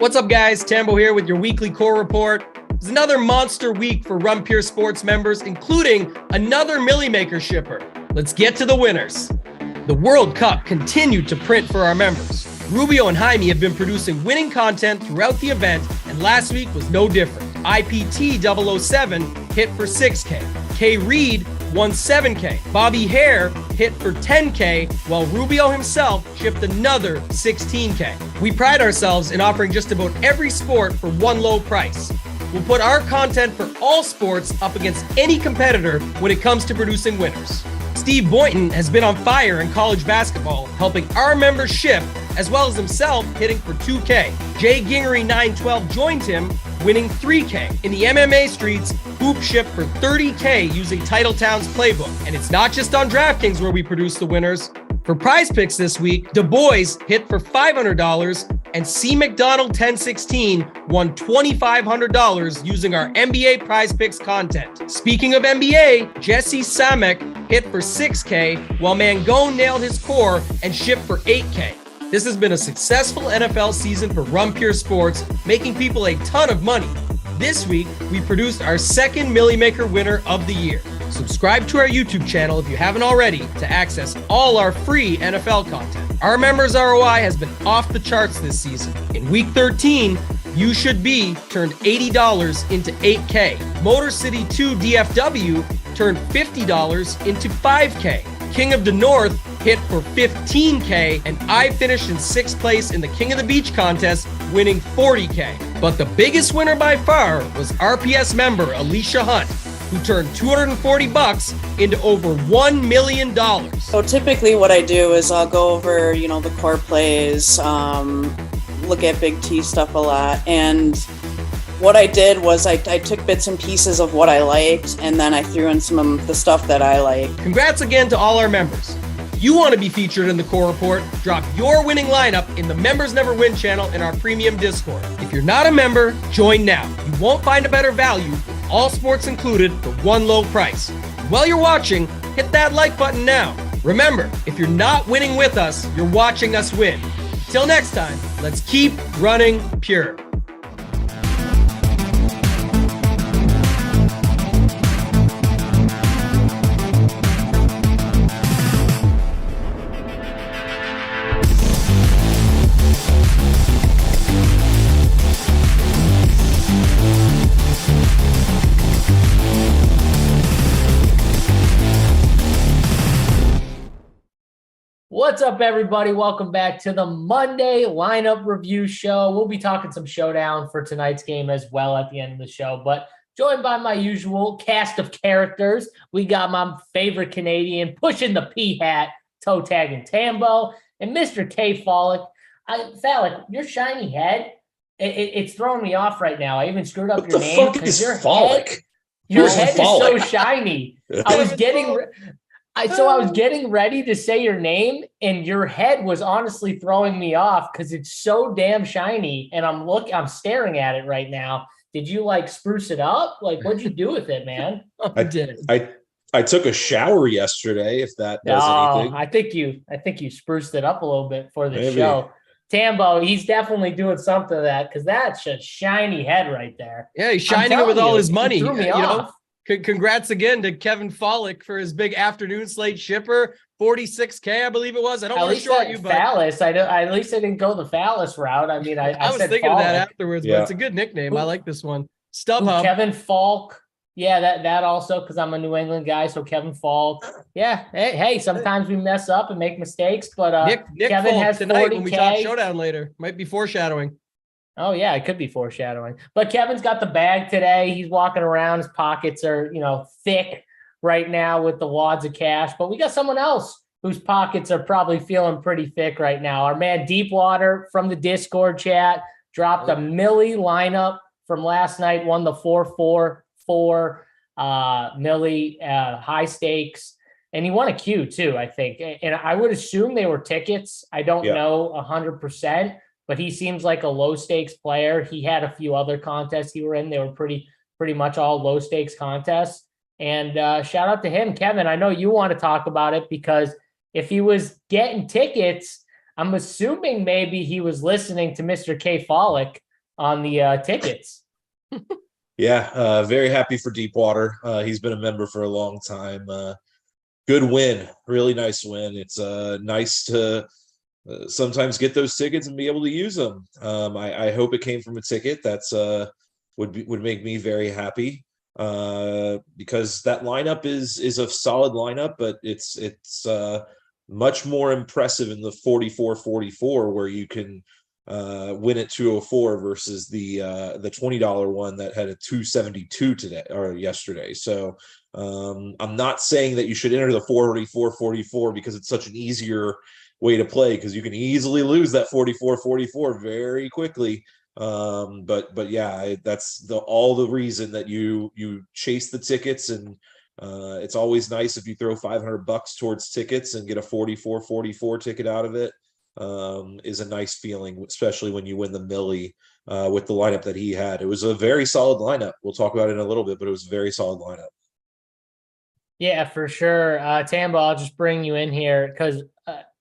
What's up, guys? Tambo here with your weekly core report. It's another monster week for Run Pure Sports members, including another Millie Maker shipper. Let's get to the winners. The World Cup continued to print for our members. Rubio and Jaime have been producing winning content throughout the event, and last week was no different. IPT 007 hit for 6K. K. Reed won 7K. Bobby Hare hit for 10K, while Rubio himself shipped another 16K. We pride ourselves in offering just about every sport for one low price. We'll put our content for all sports up against any competitor when it comes to producing winners. Steve Boynton has been on fire in college basketball, helping our members ship, as well as himself hitting for 2K. Jay Gingery 912 joined him, winning 3K. In the MMA streets, Hoop shipped for 30K using Titletown's playbook. And it's not just on DraftKings where we produce the winners. For Prize Picks this week, Du Bois hit for $500, and C. McDonald 1016 won $2,500 using our NBA Prize Picks content. Speaking of NBA, Jesse Samek hit for 6K, while Mangone nailed his core and shipped for 8K. This has been a successful NFL season for Run Pure Sports, making people a ton of money. This week, we produced our second Millie Maker winner of the year. Subscribe to our YouTube channel if you haven't already to access all our free NFL content. Our members' ROI has been off the charts this season. In week 13, You Should Be turned $80 into 8K. Motor City 2 DFW turned $50 into 5K. King of the North hit for 15K, and I finished in 6th place in the King of the Beach contest, winning 40K. But the biggest winner by far was RPS member Alicia Hunt, who turned $240 into over $1 million. So typically what I do is I'll go over, the core plays, look at BigT stuff a lot. And what I did was I took bits and pieces of what I liked, and then I threw in some of the stuff that I like. Congrats again to all our members. If you want to be featured in the core report, drop your winning lineup in the Members Never Win channel in our premium Discord. If you're not a member, join now. You won't find a better value, all sports included, for one low price. While you're watching, hit that like button now. Remember, if you're not winning with us, you're watching us win. Till next time, let's keep running pure. What's up, everybody? Welcome back to the Monday lineup review show. We'll be talking some Showdown for tonight's game as well at the end of the show, but joined by my usual cast of characters. We got my favorite Canadian pushing the P hat, toe tagging Tambo, and Mr. KFALIK. Falik, your shiny head, it's throwing me off right now. I even screwed up your name. What the fuck is Falik? Your head is so shiny. I was getting ready to say your name, and your head was honestly throwing me off because it's so damn shiny, and I'm staring at it right now. Did you spruce it up? What'd you do with it, man? I took a shower yesterday, if that does anything. I think you spruced it up a little bit for the show. Tambo, he's definitely doing something to that because that's a shiny head right there. Yeah, he's shining it with all his money. Threw me off. Congrats again to Kevin Falik for his big afternoon slate shipper, 46K, I believe it was. I don't want to short you, but Phallus. At least I didn't go the Phallus route. I mean, I was said thinking Falik. of that afterwards, but it's a good nickname. I like this one. StubHub. Kevin Falk. Yeah, that also because I'm a New England guy, so Kevin Falk. Yeah, hey, sometimes we mess up and make mistakes, but Nick Kevin Falk has tonight 40K. when we talk Showdown later. Might be foreshadowing. Oh, yeah, it could be foreshadowing. But Kevin's got the bag today. He's walking around. His pockets are, thick right now with the wads of cash. But we got someone else whose pockets are probably feeling pretty thick right now. Our man Deepwater from the Discord chat dropped a Millie lineup from last night, won the 4-4-4 Millie high stakes. And he won a Q, too, I think. And I would assume they were tickets. I don't know 100%. But he seems like a low stakes player. He had a few other contests he were in. They were pretty much all low stakes contests. And shout out to him, Kevin. I know you want to talk about it because if he was getting tickets, I'm assuming maybe he was listening to Mr. KFALIK on the tickets. Yeah, very happy for Deepwater. He's been a member for a long time. Good win, really nice win. It's nice to sometimes get those tickets and be able to use them. I hope it came from a ticket. That's would make me very happy because that lineup is a solid lineup, but it's much more impressive in the 44-44 where you can win at 204 versus the $20 one that had a 272 today or yesterday. So I'm not saying that you should enter the 44-44 because it's such an easier way to play, because you can easily lose that 44-44 very quickly. But yeah, that's all the reason that you chase the tickets, and it's always nice if you throw $500 towards tickets and get a 44-44 ticket out of it. Is a nice feeling, especially when you win the Millie with the lineup that he had. It was a very solid lineup. We'll talk about it in a little bit, but it was a very solid lineup. Yeah, for sure. Tambo, I'll just bring you in here because,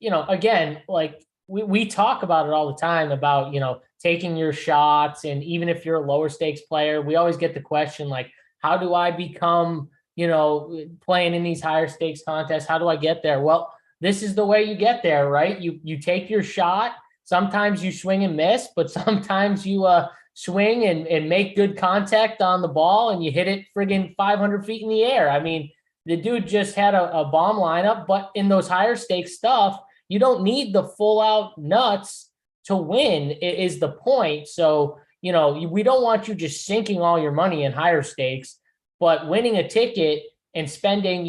again, like we talk about it all the time about, taking your shots. And even if you're a lower stakes player, we always get the question, like, how do I become, playing in these higher stakes contests? How do I get there? Well, this is the way you get there, right? You take your shot. Sometimes you swing and miss, but sometimes you swing and make good contact on the ball and you hit it friggin' 500 feet in the air. I mean, the dude just had a bomb lineup, but in those higher stakes stuff, you don't need the full out nuts to win is the point. So, we don't want you just sinking all your money in higher stakes, but winning a ticket and spending,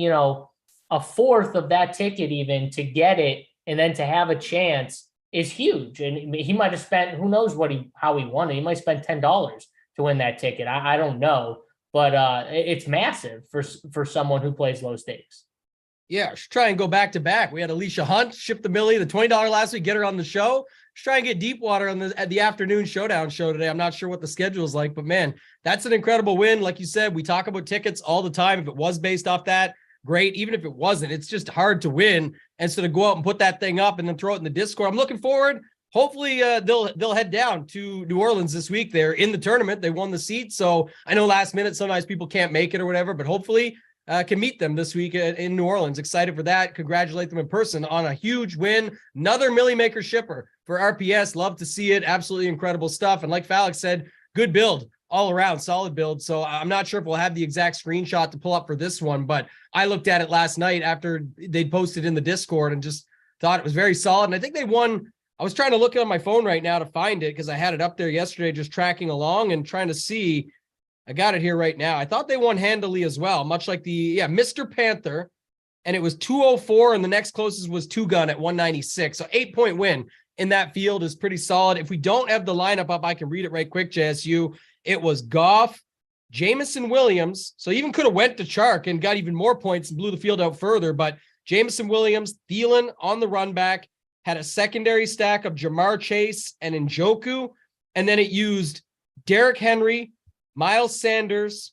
a fourth of that ticket even to get it and then to have a chance is huge. And he might have spent, who knows how he won it. He might spend $10 to win that ticket. I don't know. But it's massive for someone who plays low stakes. Yeah, should try and go back to back. We had Alicia Hunt ship the Millie, the $20 last week, get her on the show. Let's try and get Deepwater at the afternoon Showdown show today. I'm not sure what the schedule is like, but man, that's an incredible win. Like you said, we talk about tickets all the time. If it was based off that, great. Even if it wasn't, it's just hard to win. And so to go out and put that thing up and then throw it in the Discord, I'm looking forward. Hopefully they'll head down to New Orleans this week. They're in the tournament. They won the seat. So I know last minute, sometimes people can't make it or whatever, but hopefully can meet them this week in New Orleans. Excited for that. Congratulate them in person on a huge win. Another Millie Maker shipper for RPS. Love to see it. Absolutely incredible stuff. And like Falik said, good build all around, solid build. So I'm not sure if we'll have the exact screenshot to pull up for this one, but I looked at it last night after they'd posted in the Discord and just thought it was very solid. And I think they won. I was trying to look on my phone right now to find it because I had it up there yesterday, just tracking along and trying to see. I got it here right now. I thought they won handily as well, much like Mr. Panther. And it was 204, and the next closest was Two Gun at 196. So 8-point win in that field is pretty solid. If we don't have the lineup up, I can read it right quick, JSU. It was Goff, Jamison Williams. So even could have went to Chark and got even more points and blew the field out further. But Jamison Williams, Thielen on the run back, had a secondary stack of Jamar Chase and Njoku. And then it used Derrick Henry, Miles Sanders,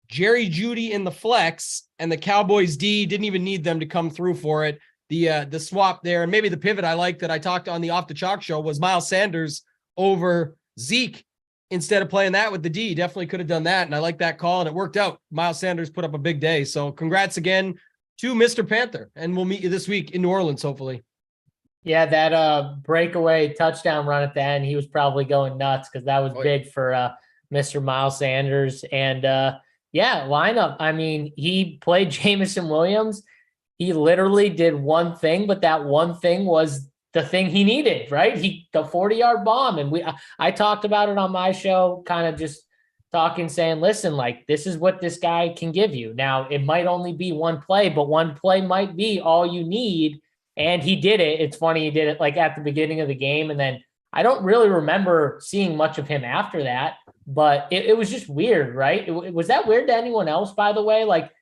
Jerry Jeudy in the flex, and the Cowboys D didn't even need them to come through for it. The swap there, and maybe the pivot I like that I talked on the Off the Chalk show was Miles Sanders over Zeke instead of playing that with the D. Definitely could have done that, and I like that call, and it worked out. Miles Sanders put up a big day, so congrats again to Mr. Panther, and we'll meet you this week in New Orleans, hopefully. Yeah, that breakaway touchdown run at the end, he was probably going nuts because that was big for Mr. Miles Sanders. And lineup. I mean, he played Jamison Williams. He literally did one thing, but that one thing was the thing he needed, right? The 40-yard bomb. And I talked about it on my show, kind of just talking, saying, listen, like, this is what this guy can give you. Now, it might only be one play, but one play might be all you need. And he did it. It's funny, he did it like at the beginning of the game. And then I don't really remember seeing much of him after that, but it was just weird, right? Was that weird to anyone else, by the way? Like,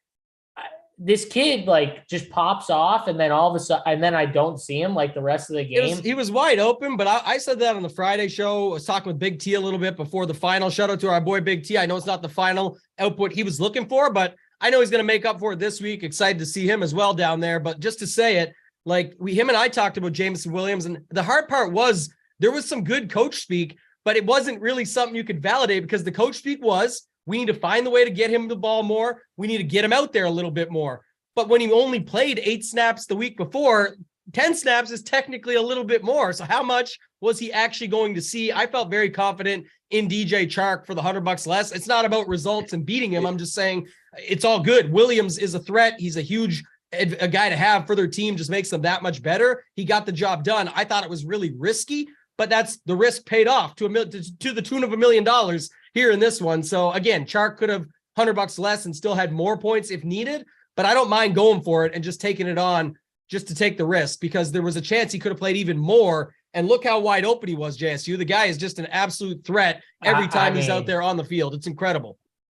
this kid like just pops off and then all of a sudden, and then I don't see him like the rest of the game. He was wide open, but I said that on the Friday show. I was talking with Big T a little bit before the final. Shout out to our boy Big T. I know it's not the final output he was looking for, but I know he's going to make up for it this week. Excited to see him as well down there. But just to say it, like him and I talked about Jamison Williams, and the hard part was there was some good coach speak but it wasn't really something you could validate because the coach speak was, we need to find the way to get him the ball more. We need to get him out there a little bit more. But when he only played 8 snaps the week before, 10 snaps is technically a little bit more. So how much was he actually going to see? I felt very confident in DJ Chark for the $100 less. It's not about results and beating him. I'm just saying it's all good. Williams is a threat. He's a huge a guy to have for their team, just makes them that much better. He got the job done. I thought it was really risky, but that's the risk paid off to the tune of $1 million here in this one. So again, Chark could have $100 less and still had more points if needed, but I don't mind going for it and just taking it on just to take the risk, because there was a chance he could have played even more. And look how wide open he was, JSU. The guy is just an absolute threat every time he's out there on the field. It's incredible.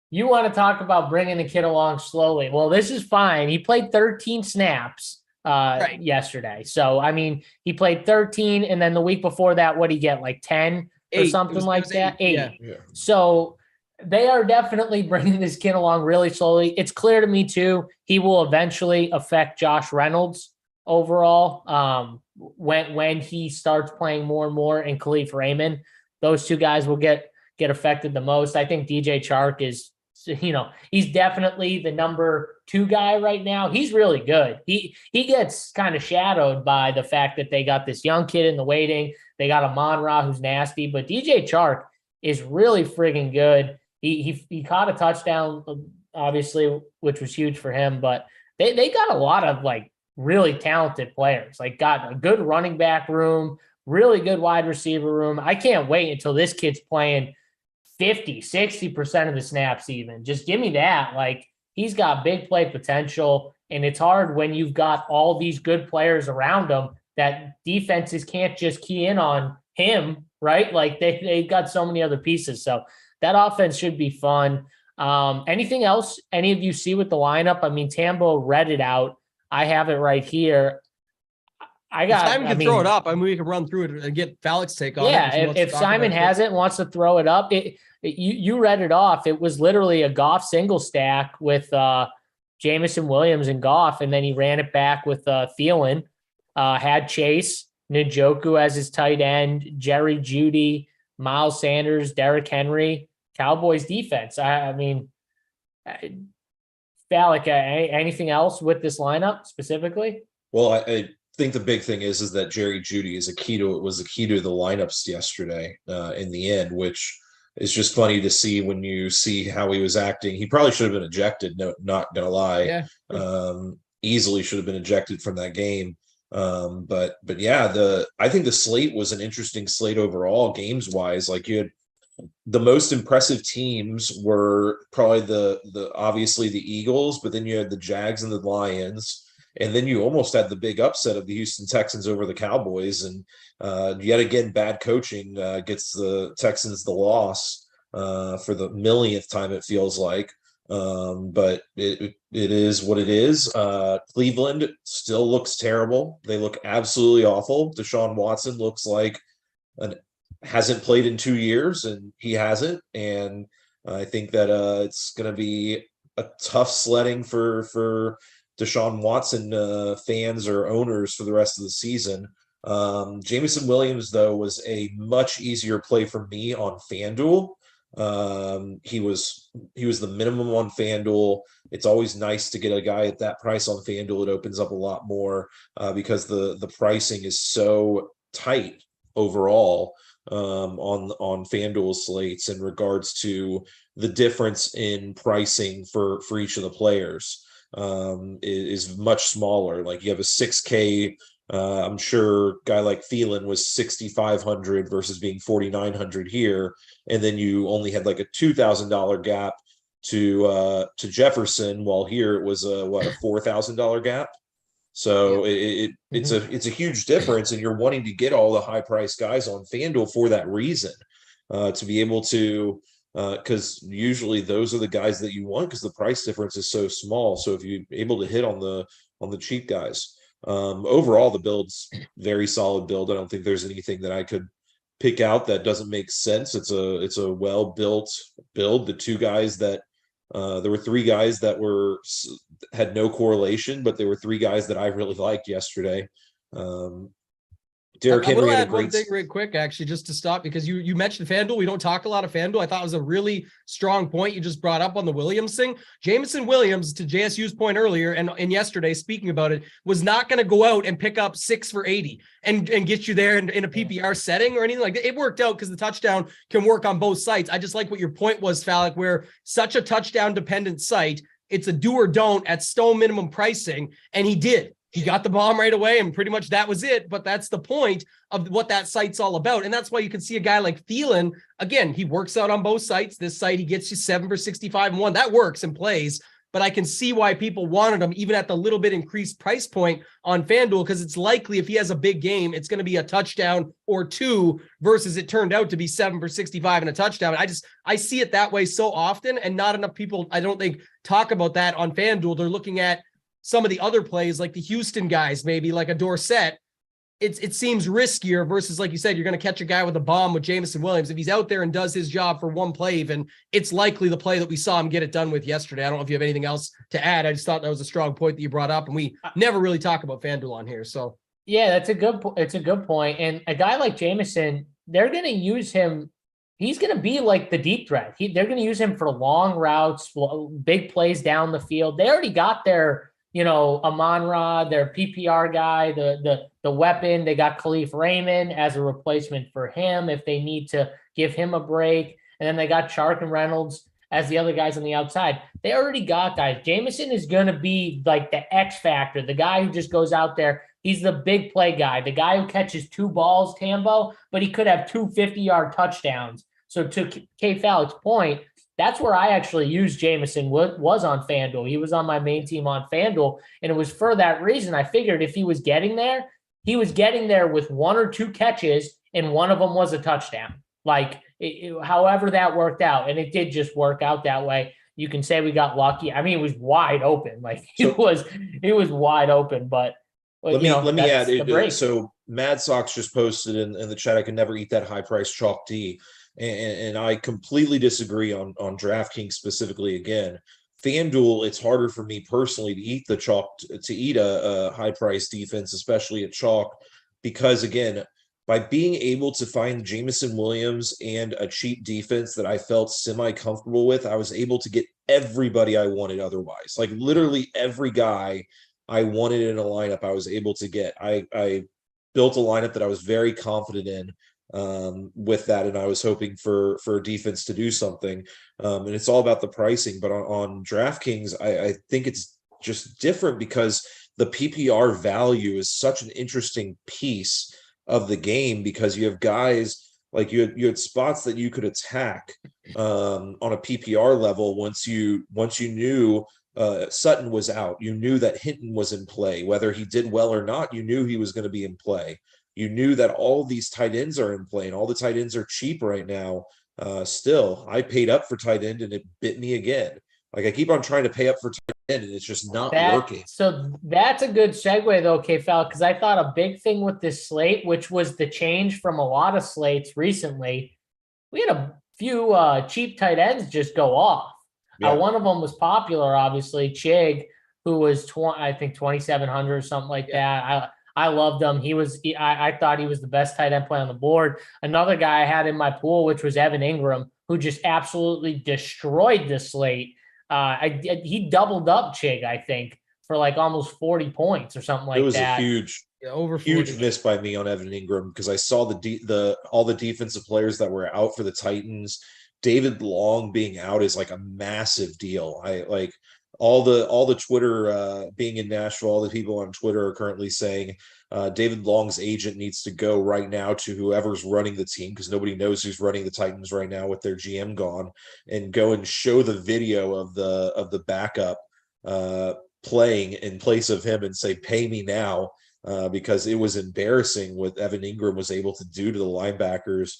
You want to talk about bringing the kid along slowly. Well, this is fine. He played 13 snaps yesterday. So, I mean, he played 13, and then the week before that, what did he get, like 10 or something like that? 8. Yeah. So they are definitely bringing this kid along really slowly. It's clear to me, too, he will eventually affect Josh Reynolds overall. When he starts playing more and more, and Khalif Raymond, those two guys will get affected the most. I think DJ Chark is, he's definitely the number 2 guy right now. He's really good. He gets kind of shadowed by the fact that they got this young kid in the waiting. They got Amon-Ra who's nasty, but DJ Chark is really friggin' good. He caught a touchdown, obviously, which was huge for him, but they got a lot of really talented players, got a good running back room, really good wide receiver room. I can't wait until this kid's playing 50, 60% of the snaps even. Just give me that. He's got big play potential, and it's hard when you've got all these good players around him that defenses can't just key in on him, right? They've got so many other pieces. So that offense should be fun. Anything else any of you see with the lineup? I mean, Tambo read it out. I have it right here. Simon can throw it up. I mean, we can run through it and get Falik's take on it. Yeah, if Simon has it and wants to throw it up, you read it off. It was literally a Goff single stack with Jameson Williams and Goff, and then he ran it back with Thielen. Had Chase, Njoku as his tight end, Jerry Jeudy, Miles Sanders, Derrick Henry, Cowboys defense. I mean, Falik, anything else with this lineup specifically? Well, I think the big thing is that Jerry Jeudy was a key to the lineups yesterday in the end, which is just funny to see when you see how he was acting. He probably should have been ejected. No, not gonna lie. Yeah. Easily should have been ejected from that game. But yeah, I think the slate was an interesting slate overall, games wise. You had the most impressive teams were probably the obviously the Eagles, but then you had the Jags and the Lions, and then you almost had the big upset of the Houston Texans over the Cowboys. And yet again, bad coaching gets the Texans the loss for the millionth time, it feels like. But it is what it is. Cleveland still looks terrible. They look absolutely awful. Deshaun Watson looks like hasn't played in 2 years, and he hasn't. And I think that it's going to be a tough sledding for Deshaun Watson fans or owners for the rest of the season. Jameson Williams, though, was a much easier play for me on FanDuel. He was the minimum on FanDuel. It's always nice to get a guy at that price on FanDuel. It opens up a lot more because the pricing is so tight overall on FanDuel slates in regards to the difference in pricing for each of the players is much smaller. You have a 6K. I'm sure guy like Thielen was 6,500 versus being 4,900 here, and then you only had a $2,000 gap to Jefferson, while here it was a $4,000 gap. So yeah. It's a huge difference, and you're wanting to get all the high priced guys on FanDuel for that reason, to be able to. Because usually those are the guys that you want because the price difference is so small. So if you're able to hit on the cheap guys, overall the build's very solid build. I don't think there's anything that I could pick out that doesn't make sense. It's a well built build. The two guys that there were 3 guys that had no correlation, but there were 3 guys that I really liked yesterday. Derrick I Henry will had a add one great thing real quick, actually, just to stop, because you mentioned FanDuel. We don't talk a lot of FanDuel. I thought it was a really strong point you just brought up on the Williams thing. Jameson Williams, to JSU's point earlier and yesterday, speaking about it, was not going to go out and pick up 6 for 80 and get you there in a PPR setting or anything like that. It worked out because the touchdown can work on both sites. I just like what your point was, Falik, where such a touchdown dependent site, it's a do or don't at stone minimum pricing, and he did. He got the bomb right away, and pretty much that was it. But that's the point of what that site's all about. And that's why you can see a guy like Thielen, again, he works out on both sites. This site, he gets you 7 for 65 and 1. That works and plays. But I can see why people wanted him, even at the little bit increased price point on FanDuel, because it's likely if he has a big game, it's going to be a touchdown or 2 versus it turned out to be 7 for 65 and a touchdown. I see it that way so often, and not enough people, I don't think, talk about that on FanDuel. They're looking at some of the other plays, like the Houston guys, maybe like a Dorsett. It seems riskier versus, like you said, you're going to catch a guy with a bomb with Jameson Williams. If he's out there and does his job for one play, even, it's likely the play that we saw him get it done with yesterday. I don't know if you have anything else to add. I just thought that was a strong point that you brought up, and we never really talk about FanDuel on here. So yeah, it's a good point. And a guy like Jameson, they're going to use him. He's going to be like the deep threat. They're going to use him for long routes, big plays down the field. They already got their, Amon-Ra, their PPR guy, the weapon. They got Khalif Raymond as a replacement for him if they need to give him a break. And then they got Chark and Reynolds as the other guys on the outside. They already got guys. Jameson is going to be like the X factor, the guy who just goes out there. He's the big play guy, the guy who catches 2 balls, Tambo, but he could have 2 50-yard touchdowns. So to KFalik's point, that's where I actually used Jameson, was on FanDuel. He was on my main team on FanDuel, and it was for that reason. I figured if he was getting there, he was getting there with 1 or 2 catches, and one of them was a touchdown. However that worked out, and it did just work out that way. You can say we got lucky. I mean, it was wide open. It was wide open, but let me add. So Mad Sox just posted in the chat, I can never eat that high price chalk D. And I completely disagree on DraftKings specifically. Again, FanDuel, it's harder for me personally to eat the chalk, to eat a high price defense, especially at chalk, because again, by being able to find Jameson Williams and a cheap defense that I felt semi-comfortable with, I was able to get everybody I wanted otherwise. Like literally every guy I wanted in a lineup, I was able to get. I built a lineup that I was very confident in with that, and I was hoping for a defense to do something, and it's all about the pricing. But on DraftKings, I think it's just different because the PPR value is such an interesting piece of the game, because you have guys like you had spots that you could attack on a PPR level once you knew Sutton was out. You knew that Hinton was in play, whether he did well or not. You knew he was going to be in play. You knew that all these tight ends are in play, and all the tight ends are cheap right now. Still, I paid up for tight end, and it bit me again. Like I keep on trying to pay up for tight end, and it's just not working. So that's a good segue, though, KFal, because I thought a big thing with this slate, which was the change from a lot of slates recently, we had a few cheap tight ends just go off. Yeah. One of them was popular, obviously, Chig, who was 2,700 or something like that. I loved him. I thought he was the best tight end play on the board. Another guy I had in my pool, which was Evan Ingram, who just absolutely destroyed the slate. He doubled up Chig, I think, for like almost 40 points or something like that. It was a huge miss by me on Evan Ingram, because I saw all the defensive players that were out for the Titans. David Long being out is like a massive deal. I like all the Twitter being in Nashville, all the people on Twitter are currently saying David Long's agent needs to go right now to whoever's running the team, because nobody knows who's running the Titans right now with their GM gone, and go and show the video of the backup playing in place of him and say, pay me now, because it was embarrassing what Evan Ingram was able to do to the linebackers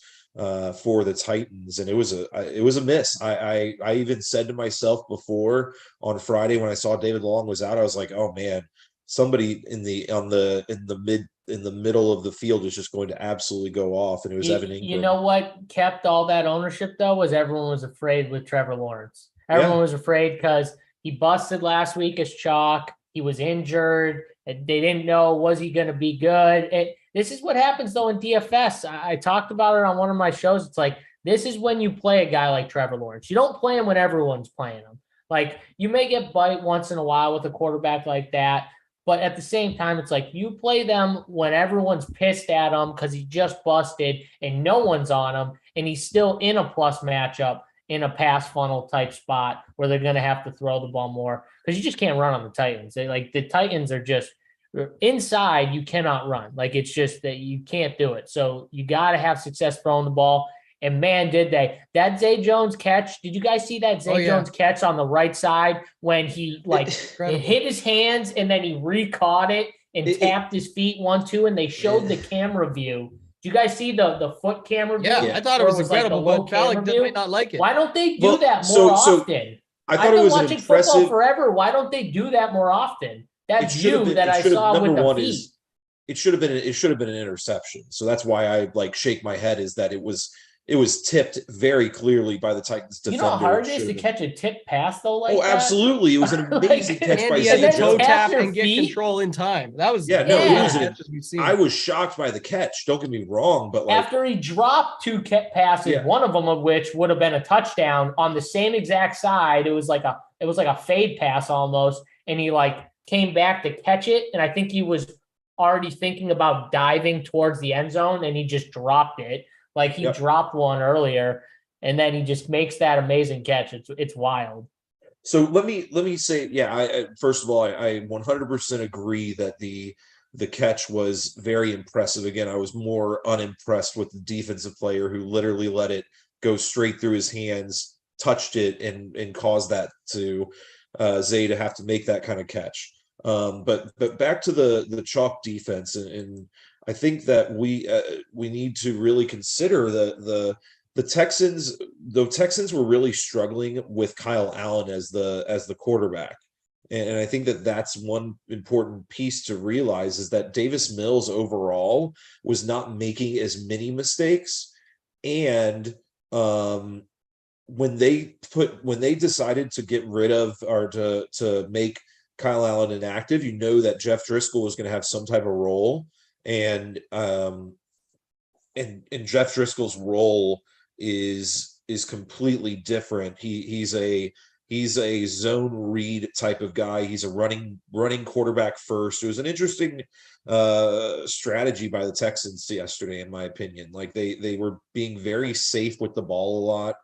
for the Titans, and it was a miss. I even said to myself before on Friday when I saw David Long was out, I was like, oh man, somebody in the middle of the field is just going to absolutely go off, and it was Evan Ingram. You know what kept all that ownership though was everyone was afraid with Trevor Lawrence. Everyone was afraid because he busted last week as chalk. He was injured. They didn't know, was he going to be good? This is what happens though in DFS. I talked about it on one of my shows. It's like, this is when you play a guy like Trevor Lawrence. You don't play him when everyone's playing him. Like, you may get bite once in a while with a quarterback like that, but at the same time, it's like you play them when everyone's pissed at him because he just busted and no one's on him, and he's still in a plus matchup in a pass funnel type spot where they're going to have to throw the ball more because you just can't run on the Titans. The Titans are just inside. You cannot run. Like, it's just that you can't do it. So you got to have success throwing the ball. And man, did they. That Zay Jones catch, did you guys see that Zay Jones catch on the right side when he it hit his hands and then he re-caught it and tapped his feet 1-2 and they showed the camera view. Did you guys see the foot camera view? Yeah, I thought it was incredible, but Falik might not like it. Why don't they do that more often? I thought it was watching football forever. Why don't they do that more often? That view that I saw with the feet. It should have been an interception. So that's why I shake my head, is that it was tipped very clearly by the Titans defender. You know how hard it is to catch a tip pass though? Like absolutely. It was an amazing catch by Zay Jones. Toe tap and get control in time. That was I was shocked by the catch. Don't get me wrong, but after he dropped 2 passes, one of them of which would have been a touchdown on the same exact side. It was like a fade pass almost, and he came back to catch it, and I think he was already thinking about diving towards the end zone, and he just dropped it. He dropped one earlier, and then he just makes that amazing catch. It's wild. So let me say, I first of all, I 100% agree that the catch was very impressive. Again, I was more unimpressed with the defensive player who literally let it go straight through his hands, touched it, and caused that to Zay to have to make that kind of catch. But back to the chalk defense, and I think that we need to really consider the Texans. The Texans were really struggling with Kyle Allen as the quarterback, and I think that that's one important piece to realize, is that Davis Mills overall was not making as many mistakes, and when they decided to get rid of, or to make Kyle Allen inactive, you know that Jeff Driscoll was going to have some type of role. And Jeff Driscoll's role is completely different. He's a zone read type of guy. He's a running quarterback first. It was an interesting strategy by the Texans yesterday, in my opinion. They were being very safe with the ball a lot.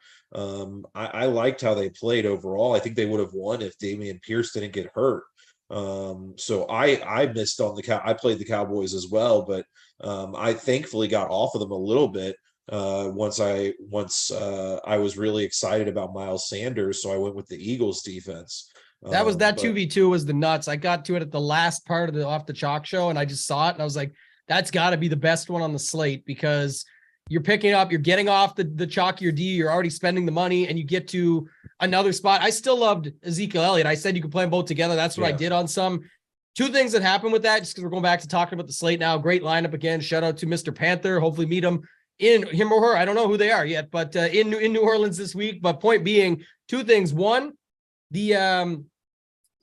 I liked how they played overall. I think they would have won if Dameon Pierce didn't get hurt. So I missed on I played the Cowboys as well, but I thankfully got off of them a little bit once I was really excited about Miles Sanders, so I went with the Eagles defense. That 2v2 was the nuts. I got to it at the last part of the Off the Chalk show, and I just saw it, and I was like, that's got to be the best one on the slate, because you're getting off the chalkier D, you're already spending the money, and you get to another spot. I still loved Ezekiel Elliott. I said you could play them both together. That's what I did on some. 2 things that happened with that, just because we're going back to talking about the slate now. Great lineup again. Shout out to Mr. Panther. Hopefully meet him or her. I don't know who they are yet, but in New Orleans this week. But point being, 2 things. One, the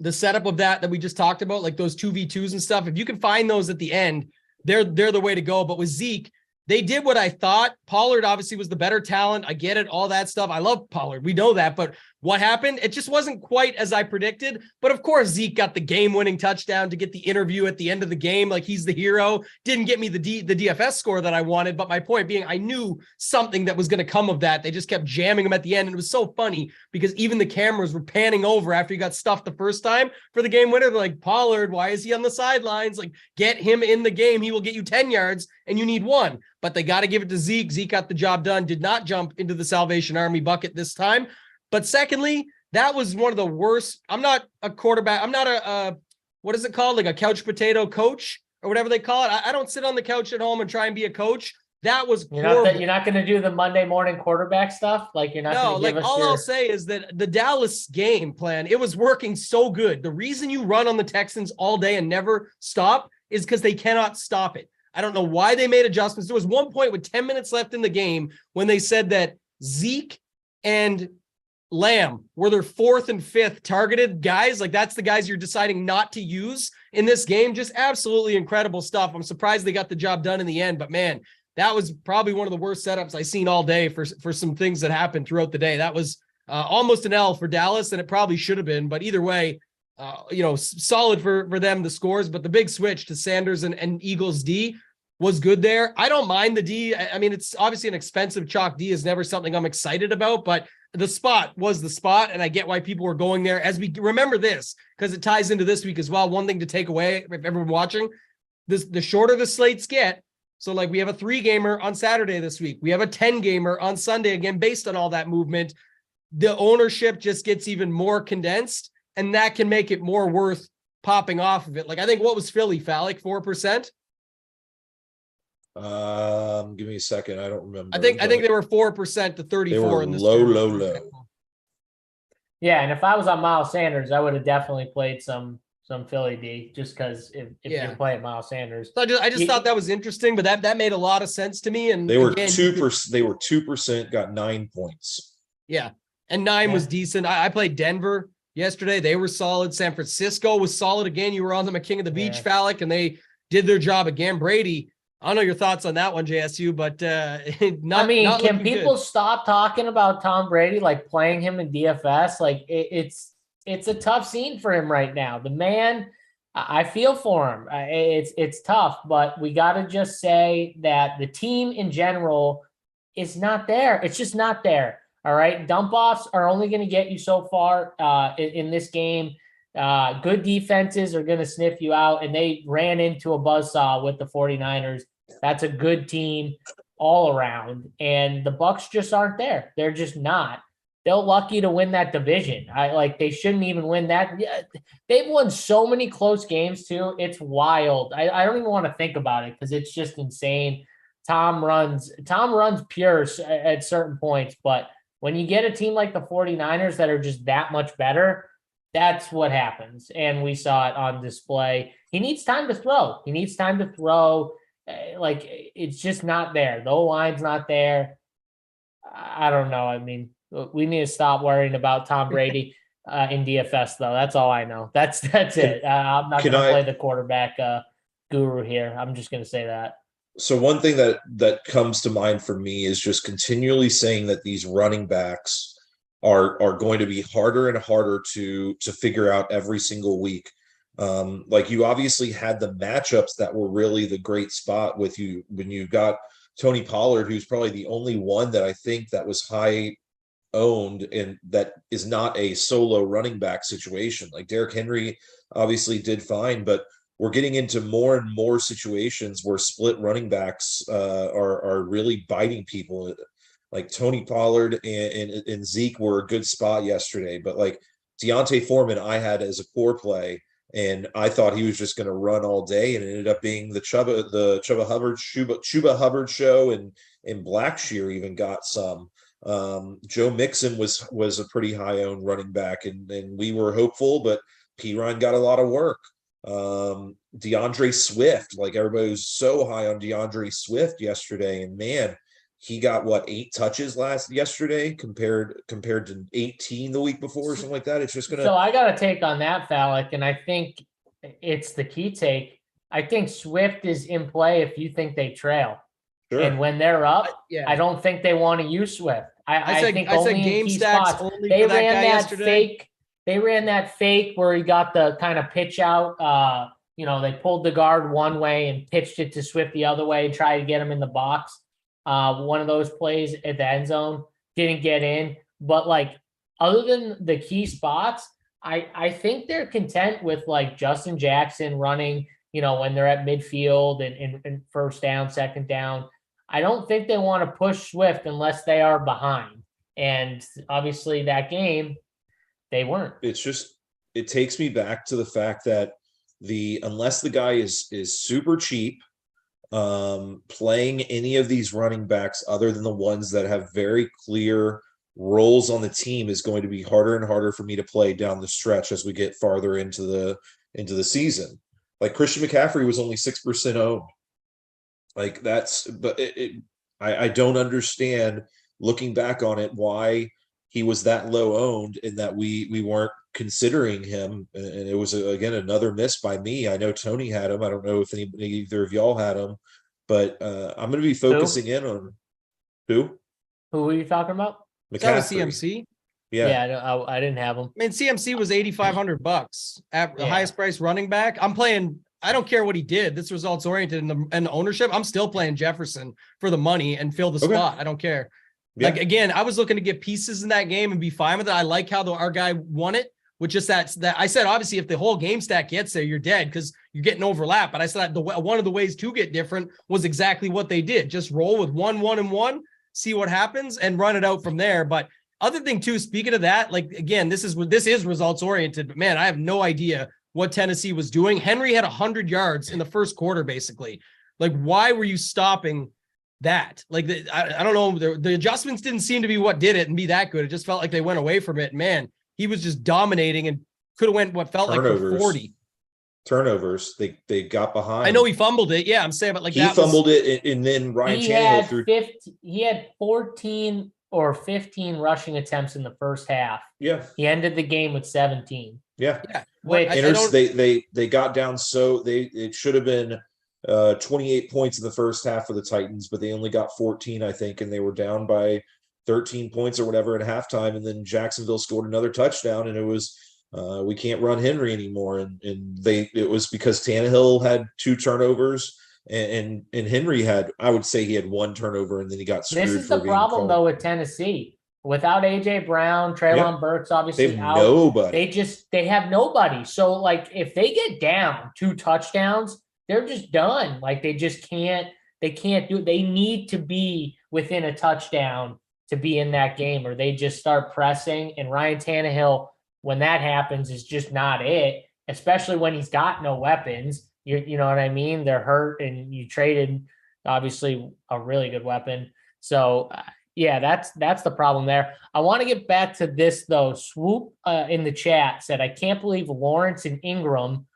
setup of that we just talked about, like those 2v2s and stuff. If you can find those at the end, they're the way to go. But with Zeke, they did what I thought. Pollard obviously was the better talent. I get it, all that stuff. I love Pollard. We know that. But what happened? It just wasn't quite as I predicted. But of course, Zeke got the game-winning touchdown to get the interview at the end of the game. Like, he's the hero. Didn't get me the DFS score that I wanted. But my point being, I knew something that was going to come of that. They just kept jamming him at the end. And it was so funny because even the cameras were panning over after he got stuffed the first time for the game winner. They're like, Pollard, why is he on the sidelines? Like, get him in the game. He will get you 10 yards and you need 1. But they got to give it to Zeke. Zeke got the job done, did not jump into the Salvation Army bucket this time. But secondly, that was one of the worst. I'm not a quarterback. I'm not a what is it called? Like a couch potato coach or whatever they call it. I don't sit on the couch at home and try and be a coach. That was horrible. You're not going to do the Monday morning quarterback stuff? Like, you're not going to give us I'll say is that the Dallas game plan, it was working so good. The reason you run on the Texans all day and never stop is because they cannot stop it. I don't know why they made adjustments. There was one point with 10 minutes left in the game when they said that Zeke and Lamb were their 4th and 5th targeted guys. Like that's the guys you're deciding not to use in this game. Just absolutely incredible stuff. I'm surprised they got the job done in the end, but man, that was probably one of the worst setups I've seen all day for some things that happened throughout the day. That was almost an L for Dallas, and it probably should have been, but either way, solid for them, the scores, but the big switch to Sanders and Eagles D was good there. I don't mind the D. I mean, it's obviously an expensive chalk D is never something I'm excited about, but the spot was the spot, and I get why people were going there. As we remember this, because it ties into this week as well. One thing to take away, if everyone watching, the shorter the slates get. So like we have a 3-gamer on Saturday this week. We have a 10-gamer on Sunday, again, based on all that movement. The ownership just gets even more condensed, and that can make it more worth popping off of it. Like I think what was Philly, Falik, 4%? Give me a second. I don't remember. I think they were 4% to 34. They were in this low. Yeah, and if I was on Miles Sanders, I would have definitely played some Philly D, just because if you're playing Miles Sanders. So I just thought that was interesting, but that made a lot of sense to me. And they were 2%. They were 2%, got 9 points. Yeah, and 9 was decent. I played Denver yesterday. They were solid. San Francisco was solid again. You were on them at King of the Beach, Falik, and they did their job again. Brady, I don't know your thoughts on that one, JSU, but can people stop talking about Tom Brady, like playing him in DFS? Like it's a tough scene for him right now. The man, I feel for him. It's tough, but we got to just say that the team in general is not there. It's just not there. All right. Dump offs are only going to get you so far in this game. Good defenses are going to sniff you out, and they ran into a buzzsaw with the 49ers. That's a good team all around, and the Bucs just aren't there. They're just not. They're lucky to win that division. They shouldn't even win that. They've won so many close games too. It's wild. I don't even want to think about it because it's just insane. Tom runs pure at certain points, but when you get a team like the 49ers that are just that much better, that's what happens. And we saw it on display. He needs time to throw. It's just not there. The line's not there. I don't know. I mean, we need to stop worrying about Tom Brady in DFS, though. That's all I know. That's it. I'm not going to play the quarterback guru here. I'm just going to say that. So one thing that comes to mind for me is just continually saying that these running backs are going to be harder and harder to figure out every single week. Like you obviously had the matchups that were really the great spot with you when you got Tony Pollard, who's probably the only one that I think that was high owned and that is not a solo running back situation. Like Derrick Henry obviously did fine, but we're getting into more and more situations where split running backs are really biting people. Like Tony Pollard and Zeke were a good spot yesterday, but like Deontay Foreman, I had as a core play, and I thought he was just going to run all day, and it ended up being the Chuba Hubbard show, and Blackshear even got some. Joe Mixon was a pretty high owned running back, and we were hopeful, but Perine got a lot of work. DeAndre Swift, like everybody was so high on DeAndre Swift yesterday, and man, he got 8 touches yesterday compared to 18 the week before or something like that. It's just gonna. So I got a take on that, Falik, and I think it's the key take. I think Swift is in play if you think they trail, and when they're up, I don't think they want to use Swift. I think only game stats only they ran that yesterday. Fake. They ran that fake where he got the kind of pitch out. They pulled the guard one way and pitched it to Swift the other way and tried to get him in the box. One of those plays at the end zone didn't get in, but other than the key spots, I think they're content with Justin Jackson running, when they're at midfield and first down, second down. I don't think they want to push Swift unless they are behind. And obviously that game, they weren't. It takes me back to the fact that unless the guy is super cheap, playing any of these running backs other than the ones that have very clear roles on the team is going to be harder and harder for me to play down the stretch as we get farther into the season. Like Christian McCaffrey was only 6% owned. I don't understand, looking back on it, why he was that low owned and that we weren't considering him. And it was, again, another miss by me. I know Tony had him. I don't know if either of y'all had him, but I'm going to be focusing in on who? Who were you talking about? That was McCaffrey. CMC. Yeah, I didn't have him. I mean, CMC was $8,500 at the highest price running back. I'm playing. I don't care what he did. This results oriented in the ownership. I'm still playing Jefferson for the money and fill the spot. I don't care. Yeah. Like, again, I was looking to get pieces in that game and be fine with it. I like how our guy won it with just that I said, obviously, if the whole game stack gets there, you're dead because you're getting overlap. But I said one of the ways to get different was exactly what they did. Just roll with 1, 1, and 1, see what happens, and run it out from there. But other thing too, speaking of that, like, again, this is results oriented, but man, I have no idea what Tennessee was doing. Henry had 100 yards in the first quarter, basically. Like, why were you stopping that? Like, I don't know. The adjustments didn't seem to be what did it and be that good. It just felt like they went away from it. Man, he was just dominating and could have went what felt Turnovers. like for 40 turnovers. They got behind. I know he fumbled it. Yeah, I'm saying, but like he fumbled it, and then Ryan Tannehill threw. He had 14 or 15 rushing attempts in the first half. Yeah, he ended the game with 17. Yeah. Which they got down, so it should have been 28 points in the first half for the Titans, but they only got 14, I think, and they were down by 13 points or whatever at halftime, and then Jacksonville scored another touchdown, and it was we can't run Henry anymore, and it was because Tannehill had 2 turnovers, and Henry had, I would say, he had 1 turnover, and then he got screwed. This is the problem though with Tennessee. Without AJ Brown, Treylon Burks obviously out. Nobody. They have nobody. So like if they get down 2 touchdowns, they're just done. Like they just can't do it. They need to be within a touchdown to be in that game, or they just start pressing. And Ryan Tannehill, when that happens, is just not it, especially when he's got no weapons. You know what I mean? They're hurt, and you traded obviously a really good weapon. So yeah, that's the problem there. I want to get back to this though. Swoop in the chat said, I can't believe Lawrence and Ingram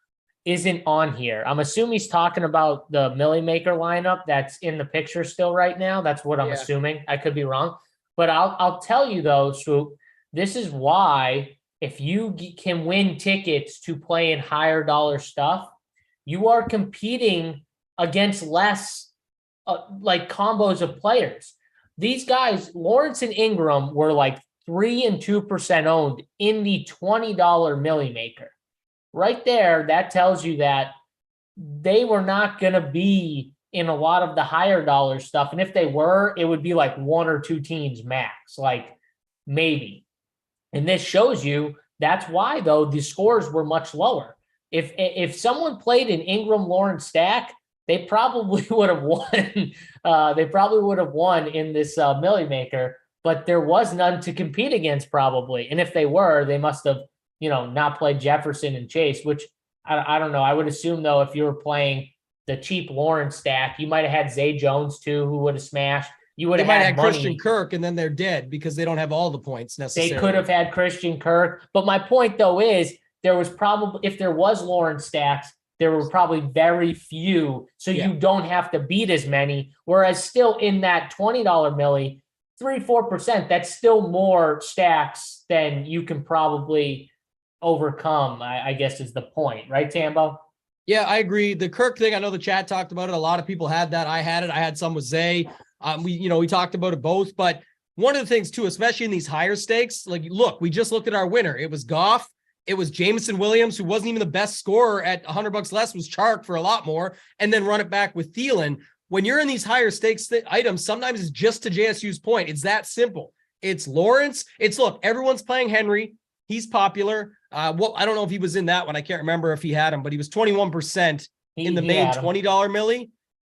isn't on here. I'm assuming he's talking about the Millie Maker lineup that's in the picture still right now. That's what I'm assuming. I could be wrong. But I'll tell you though, Swoop, this is why if you can win tickets to play in higher dollar stuff, you are competing against less like combos of players. These guys, Lawrence and Ingram, were like 3% and 2% owned in the $20 Millie Maker. Right there, that tells you that they were not going to be in a lot of the higher dollar stuff. And if they were, it would be like 1 or 2 teams max, like maybe. And this shows you that's why, though, the scores were much lower. If someone played an Ingram Lawrence stack, they probably would have won. They probably would have won in this Millie Maker, but there was none to compete against probably. And if they were, they must have, not played Jefferson and Chase, which I don't know. I would assume though, if you were playing the cheap Lawrence stack, you might have had Zay Jones too, who would have smashed. You would have had Christian Kirk, and then they're dead because they don't have all the points necessarily. They could have had Christian Kirk, but my point though is there was probably, if there was Lawrence stacks, there were probably very few, so you don't have to beat as many. Whereas still in that $20 Millie, 3-4%, that's still more stacks than you can probably overcome, I guess is the point, right, Tambo? Yeah, I agree. The Kirk thing, I know the chat talked about it. A lot of people had that. I had it. I had some with Zay. We talked about it both. But one of the things too, especially in these higher stakes, like look, we just looked at our winner. It was Goff. It was Jameson Williams, who wasn't even the best scorer at $100 less, was Chark for a lot more, and then run it back with Thielen. When you're in these higher stakes items, sometimes it's just to JSU's point. It's that simple. It's Lawrence. Look, everyone's playing Henry. He's popular. I don't know if he was in that one. I can't remember if he had him, but he was 21% in the main $20 Millie.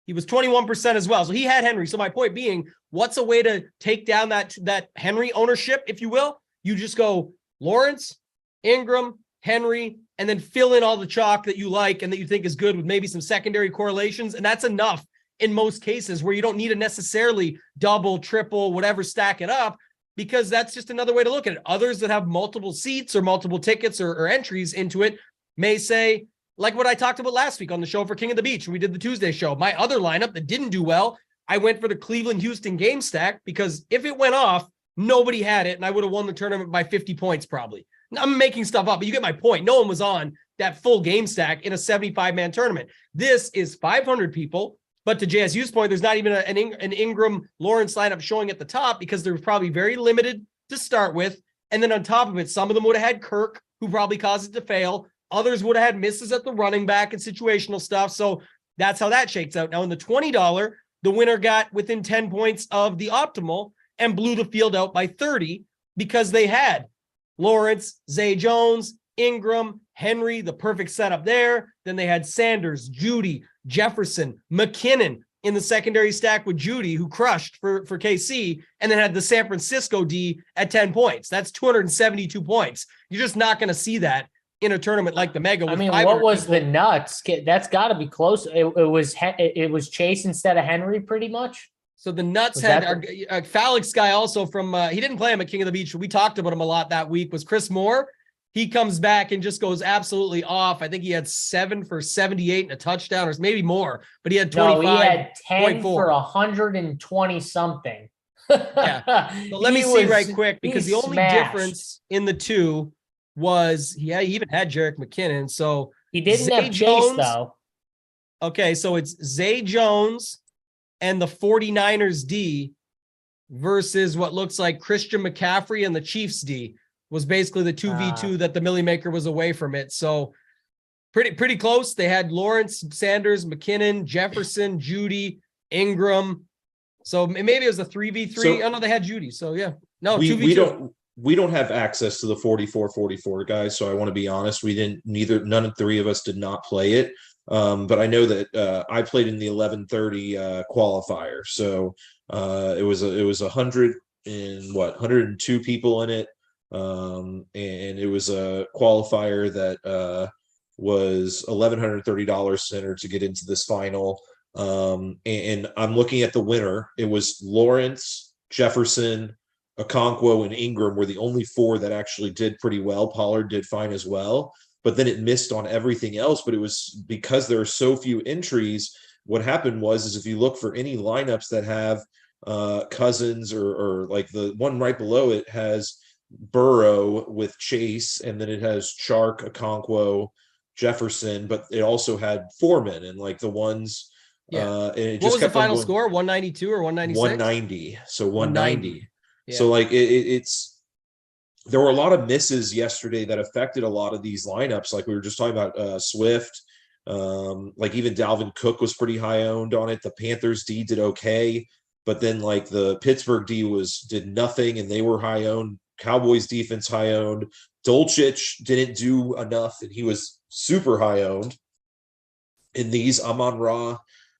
He was 21% as well. So he had Henry. So my point being, what's a way to take down that Henry ownership, if you will? You just go Lawrence, Ingram, Henry, and then fill in all the chalk that you like and that you think is good with maybe some secondary correlations. And that's enough in most cases where you don't need to necessarily double, triple, whatever, stack it up, because that's just another way to look at it. Others that have multiple seats or multiple tickets or entries into it may say, like what I talked about last week on the show for King of the Beach, when we did the Tuesday show, my other lineup that didn't do well, I went for the Cleveland-Houston game stack because if it went off, Nobody had it, and I would have won the tournament by 50 points probably. I'm making stuff up, but you get my point. No one was on that full game stack in a 75-man tournament. This is 500 people, but to JSU's point, there's not even an Ingram Lawrence lineup showing at the top because they're probably very limited to start with. And then on top of it, some of them would have had Kirk, who probably caused it to fail. Others would have had misses at the running back and situational stuff. So that's how that shakes out. Now in the $20, the winner got within 10 points of the optimal and blew the field out by 30 because they had Lawrence, Zay Jones, Ingram, Henry, the perfect setup there. Then they had Sanders, Judy, Jefferson, McKinnon in the secondary stack with Judy, who crushed for KC, and then had the San Francisco D at 10 points. That's 272 points. You're just not going to see that in a tournament like the Mega. I mean, what was the nuts? That's got to be close. It was Chase instead of Henry, pretty much. So the nuts had Falik's guy also from, he didn't play him at King of the Beach. We talked about him a lot that week, was Chris Moore. He comes back and just goes absolutely off. I think he had 7 for 78 and a touchdown, or maybe more, but he had 25. No, he had 10 for 120 something. Yeah. So let me see right quick, because the only difference in the two was he even had Jerick McKinnon. So he didn't have Chase though. Okay, so it's Zay Jones and the 49ers D versus what looks like Christian McCaffrey and the Chiefs D. Was basically the 2v2 that the Millie Maker was away from it. So pretty close. They had Lawrence, Sanders, McKinnon, Jefferson, Judy, Ingram. So maybe it was a 3v3. So, oh no, they had Judy. So yeah. No, 2v2. We don't have access to the 44-44 guys. So I want to be honest. None of three of us did not play it. But I know that I played in the 1130 qualifier. So it was 102 people in it. And it was a qualifier that was $1,130 center to get into this final. And I'm looking at the winner. It was Lawrence, Jefferson, Okonkwo, and Ingram were the only four that actually did pretty well. Pollard did fine as well, but then it missed on everything else. But it was because there are so few entries. What happened is if you look for any lineups that have Cousins or like the one right below it has Burrow with Chase, and then it has Chark, Okonkwo, Jefferson, but it also had Foreman and like the ones. And it what just was the final score? 192 or 196? 190. So 190. Yeah. So like it's there were a lot of misses yesterday that affected a lot of these lineups. Like we were just talking about Swift. Like even Dalvin Cook was pretty high owned on it. The Panthers D did okay, but then like the Pittsburgh D did nothing, and they were high owned. Cowboys defense high owned. Dolchich didn't do enough, and he was super high owned. In these, Amon-Ra,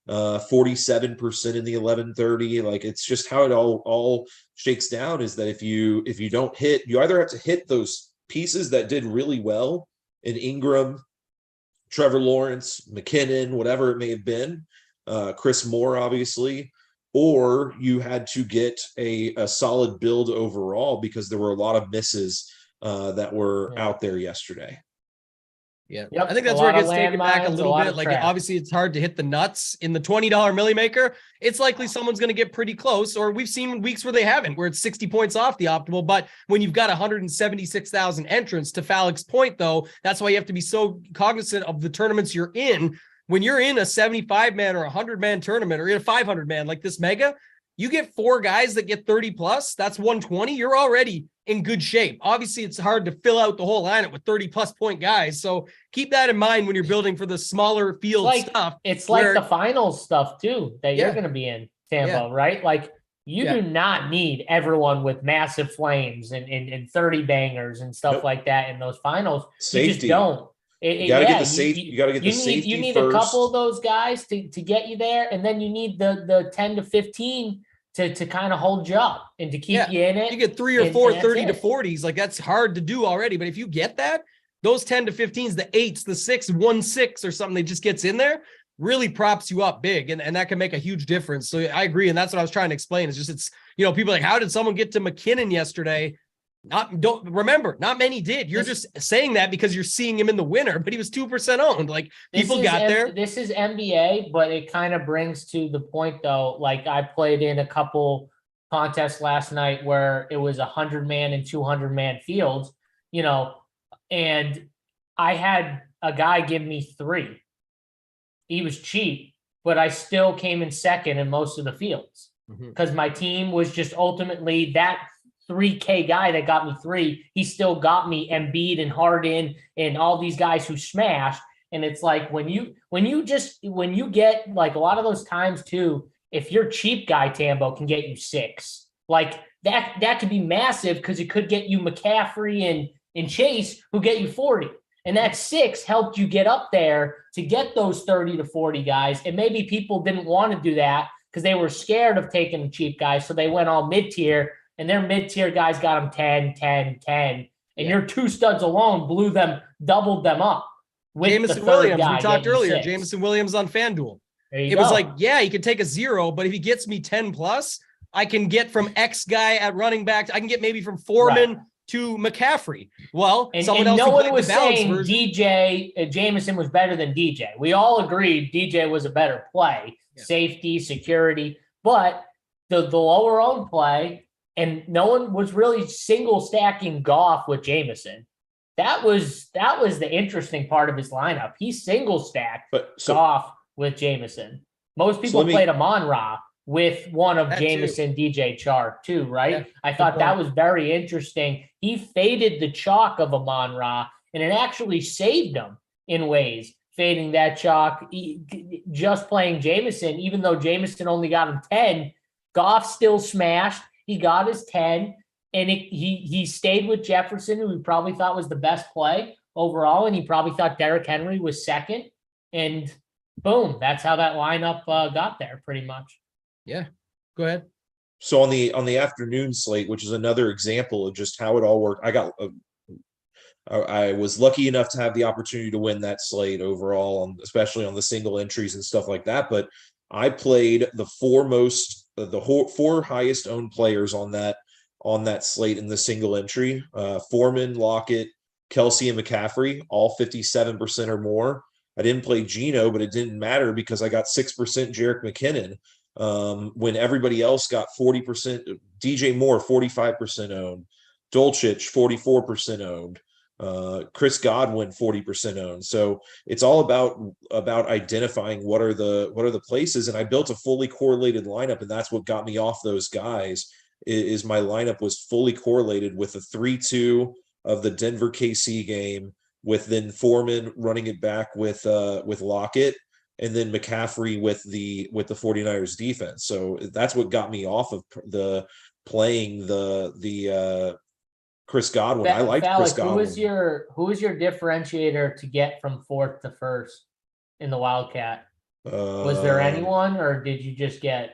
47% in the 1130. Like it's just how it all shakes down is that if you don't hit, you either have to hit those pieces that did really well in Ingram, Trevor Lawrence, McKinnon, whatever it may have been, Chris Moore, obviously, or you had to get a solid build overall because there were a lot of misses that were out there yesterday. Yeah, yep. I think that's where it gets taken back a little bit. Like obviously it's hard to hit the nuts in the $20 Millie Maker. It's likely someone's going to get pretty close, or we've seen weeks where they haven't, where it's 60 points off the optimal. But when you've got 176,000 entrants, to Falik's point, though, that's why you have to be so cognizant of the tournaments you're in. When you're in a 75-man or 100-man tournament, or in a 500-man like this Mega, you get 4 guys that get 30 plus, that's 120. You're already in good shape. Obviously, it's hard to fill out the whole lineup with 30 plus point guys. So keep that in mind when you're building for the smaller field stuff. It's like the finals stuff too, that you're going to be in, Tambo, right? Like you do not need everyone with massive flames and 30 bangers and stuff like that in those finals. Safety. You just don't. You got to get the safety. You got to get the safety. You need first. a couple of those guys to get you there, and then you need the 10 to 15 to kind of hold you up and to keep you in it. You get 3 or 4 30 to 40s. Like that's hard to do already. But if you get that, those 10 to 15s, the 8s, the 6, 1-6 or something that just gets in there really props you up big. And that can make a huge difference. So I agree. And that's what I was trying to explain. It's just, people like, how did someone get to McKinnon yesterday? Not many did. You're just saying that because you're seeing him in the winner, but he was 2% owned. Like people got there. This is NBA, but it kind of brings to the point though. Like I played in a couple contest last night where it was 100-man and 200-man fields, and I had a guy give me 3. He was cheap, but I still came in second in most of the fields because my team was just ultimately that 3K guy that got me 3. He still got me Embiid and Harden and all these guys who smashed. And it's like when you get like a lot of those times too, if your cheap guy Tambo can get you 6, like that could be massive because it could get you McCaffrey and Chase who get you 40. And that 6 helped you get up there to get those 30 to 40 guys. And maybe people didn't want to do that because they were scared of taking the cheap guys. So they went all mid-tier, and their mid-tier guys got them 10, 10, 10. And your 2 studs alone doubled them up. With Jameson Williams, we talked earlier. Jameson Williams on FanDuel. It was like, yeah, he could take a 0, but if he gets me 10 plus, I can get from X guy at running back. I can get maybe from Foreman to McCaffrey. Well, someone else. No one was saying Jameson was better than DJ. We all agreed DJ was a better play, safety, security, but the lower owned play, and no one was really single stacking Goff with Jameson. That was the interesting part of his lineup. He single stacked Goff with Jameson. Most people played Amon-Ra with one of Jameson, DJ Chark too, right? Yeah, I thought that was very interesting. He faded the chalk of Amon-Ra, and it actually saved him in ways, fading that chalk, just playing Jameson, even though Jameson only got him 10, Goff still smashed. He got his 10. And he stayed with Jefferson, who he probably thought was the best play overall, and he probably thought Derrick Henry was second. And boom, that's how that lineup got there, pretty much. Yeah, go ahead. So on the afternoon slate, which is another example of just how it all worked, I was lucky enough to have the opportunity to win that slate overall, especially on the single entries and stuff like that. But I played the 4 highest owned players on that slate in the single entry, Foreman, Lockett, Kelsey, and McCaffrey, all 57% or more. I didn't play Geno, but it didn't matter because I got 6% Jerick McKinnon when everybody else got 40%. DJ Moore, 45% owned. Dolchich, 44% owned. Chris Godwin, 40% owned. So it's all about identifying what are the places. And I built a fully correlated lineup, and that's what got me off those guys. Is my lineup was fully correlated with the 3-2 of the Denver KC game, with then Foreman running it back with Lockett, and then McCaffrey with the 49ers defense. So that's what got me off of playing the Chris Godwin. I like Chris Godwin. Who was your differentiator to get from 4th to 1st in the Wildcat? Was there anyone, or did you just get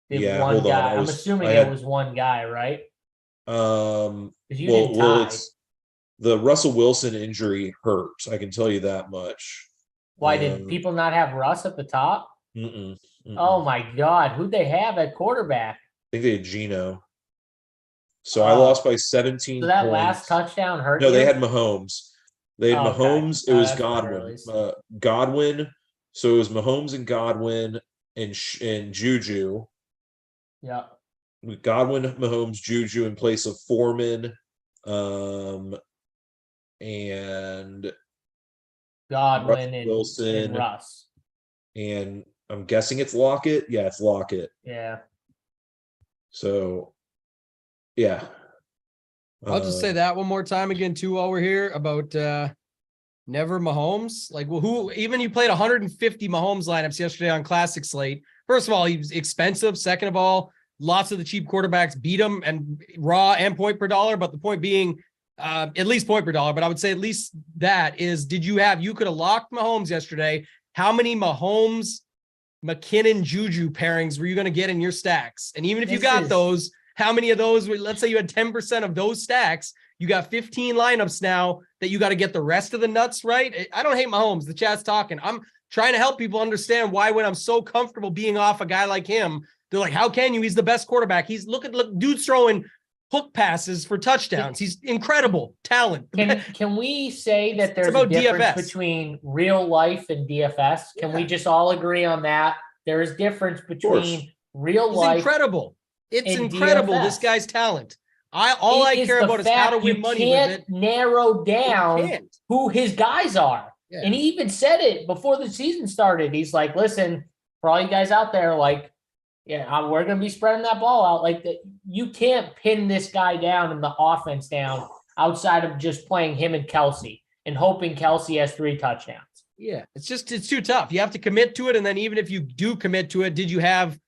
one guy? I'm assuming it was one guy, right? It's the Russell Wilson injury hurts. I can tell you that much. Why did people not have Russ at the top? Oh my God, who'd they have at quarterback? I think they had Geno. So I lost by 17 So that points. last touchdown hurt. No, they had Mahomes. They had Mahomes. It was Godwin. Godwin. So it was Mahomes and Godwin and Juju. Yeah. With Godwin, Mahomes, Juju in place of Foreman, and Godwin and Wilson and Russ. And I'm guessing it's Lockett. Yeah, it's Lockett. Yeah. So, yeah. I'll just say that one more time again too while we're here about never Mahomes. Like, well, who even you played 150 Mahomes lineups yesterday on Classic Slate. First of all, he was expensive. Second of all, lots of the cheap quarterbacks beat him and raw and point per dollar. But the point being, at least point per dollar. But I would say at least that is, you could have locked Mahomes yesterday. How many Mahomes, McKinnon, Juju pairings were you going to get in your stacks? And even if you got those, how many of those, let's say you had 10% of those stacks, you got 15 lineups now that you got to get the rest of the nuts right. I don't hate Mahomes. The chat's talking. I'm trying to help people understand why when I'm so comfortable being off a guy like him, they're like, how can you? He's the best quarterback. Look, dude's throwing hook passes for touchdowns. He's incredible talent. Can we say that there's a difference DFS between real life and DFS? Can we just all agree on that? There is difference between real life. Incredible. It's in incredible, DFS. this guy's talent. All I care about is how to win money with it. Narrow down You can't. who his guys are. Yeah. And he even said it before the season started. He's like, listen, for all you guys out there, like, yeah, we're going to be spreading that ball out. Like, you can't pin this guy down and the offense down outside of just playing him and Kelsey and hoping Kelsey has 3 touchdowns. Yeah, it's too tough. You have to commit to it. And then even if you do commit to it, did you have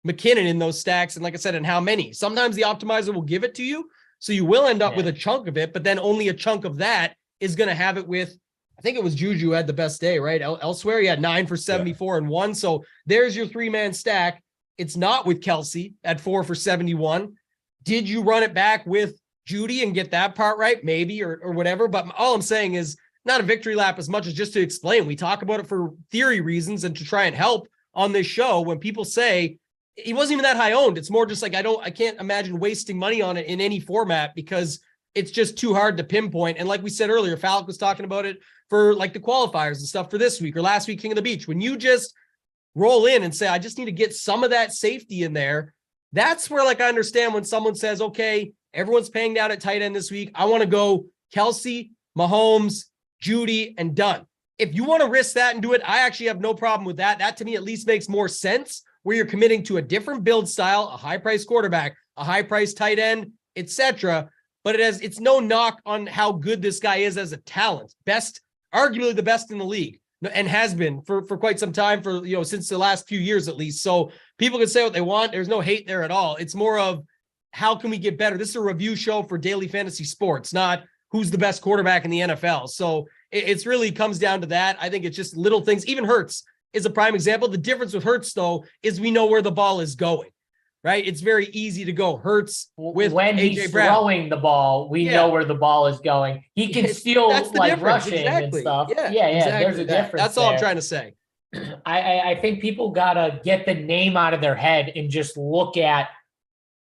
McKinnon in those stacks? And like I said, and how many? Sometimes the optimizer will give it to you. So you will end up with a chunk of it, but then only a chunk of that is going to have it with, I think it was Juju had the best day, right? Elsewhere, he had 9 for 74 and 1. So there's your 3-man stack. It's not with Kelsey at 4 for 71. Did you run it back with Judy and get that part right? Maybe, or whatever. But all I'm saying is not a victory lap as much as just to explain. We talk about it for theory reasons and to try and help on this show. When people say he wasn't even that high owned, it's more just like, I can't imagine wasting money on it in any format because it's just too hard to pinpoint. And like we said earlier, Falik was talking about it for like the qualifiers and stuff for this week or last week, King of the Beach. When you just roll in and say, I just need to get some of that safety in there. That's where, like, I understand when someone says, okay, everyone's paying down at tight end this week. I want to go Kelsey, Mahomes, Judy, and done. If you want to risk that and do it, I actually have no problem with that. That to me at least makes more sense, where you're committing to a different build style, a high price quarterback, a high price tight end, etc. But it's no knock on how good this guy is as a talent. Arguably the best in the league, and has been for quite some time, since the last few years at least. So people can say what they want. There's no hate there at all. It's more of how can we get better? This is a review show for daily fantasy sports, not who's the best quarterback in the NFL. So it's really comes down to that. I think it's just little things. Even Hurts is a prime example. The difference with Hurts, though, is we know where the ball is going, right? It's very easy to go Hurts with when AJ he's Brown. Throwing the ball. We know where the ball is going. He can still like rushing and stuff. Yeah, exactly. There's a difference. That's all I'm trying to say. I think people gotta get the name out of their head and just look at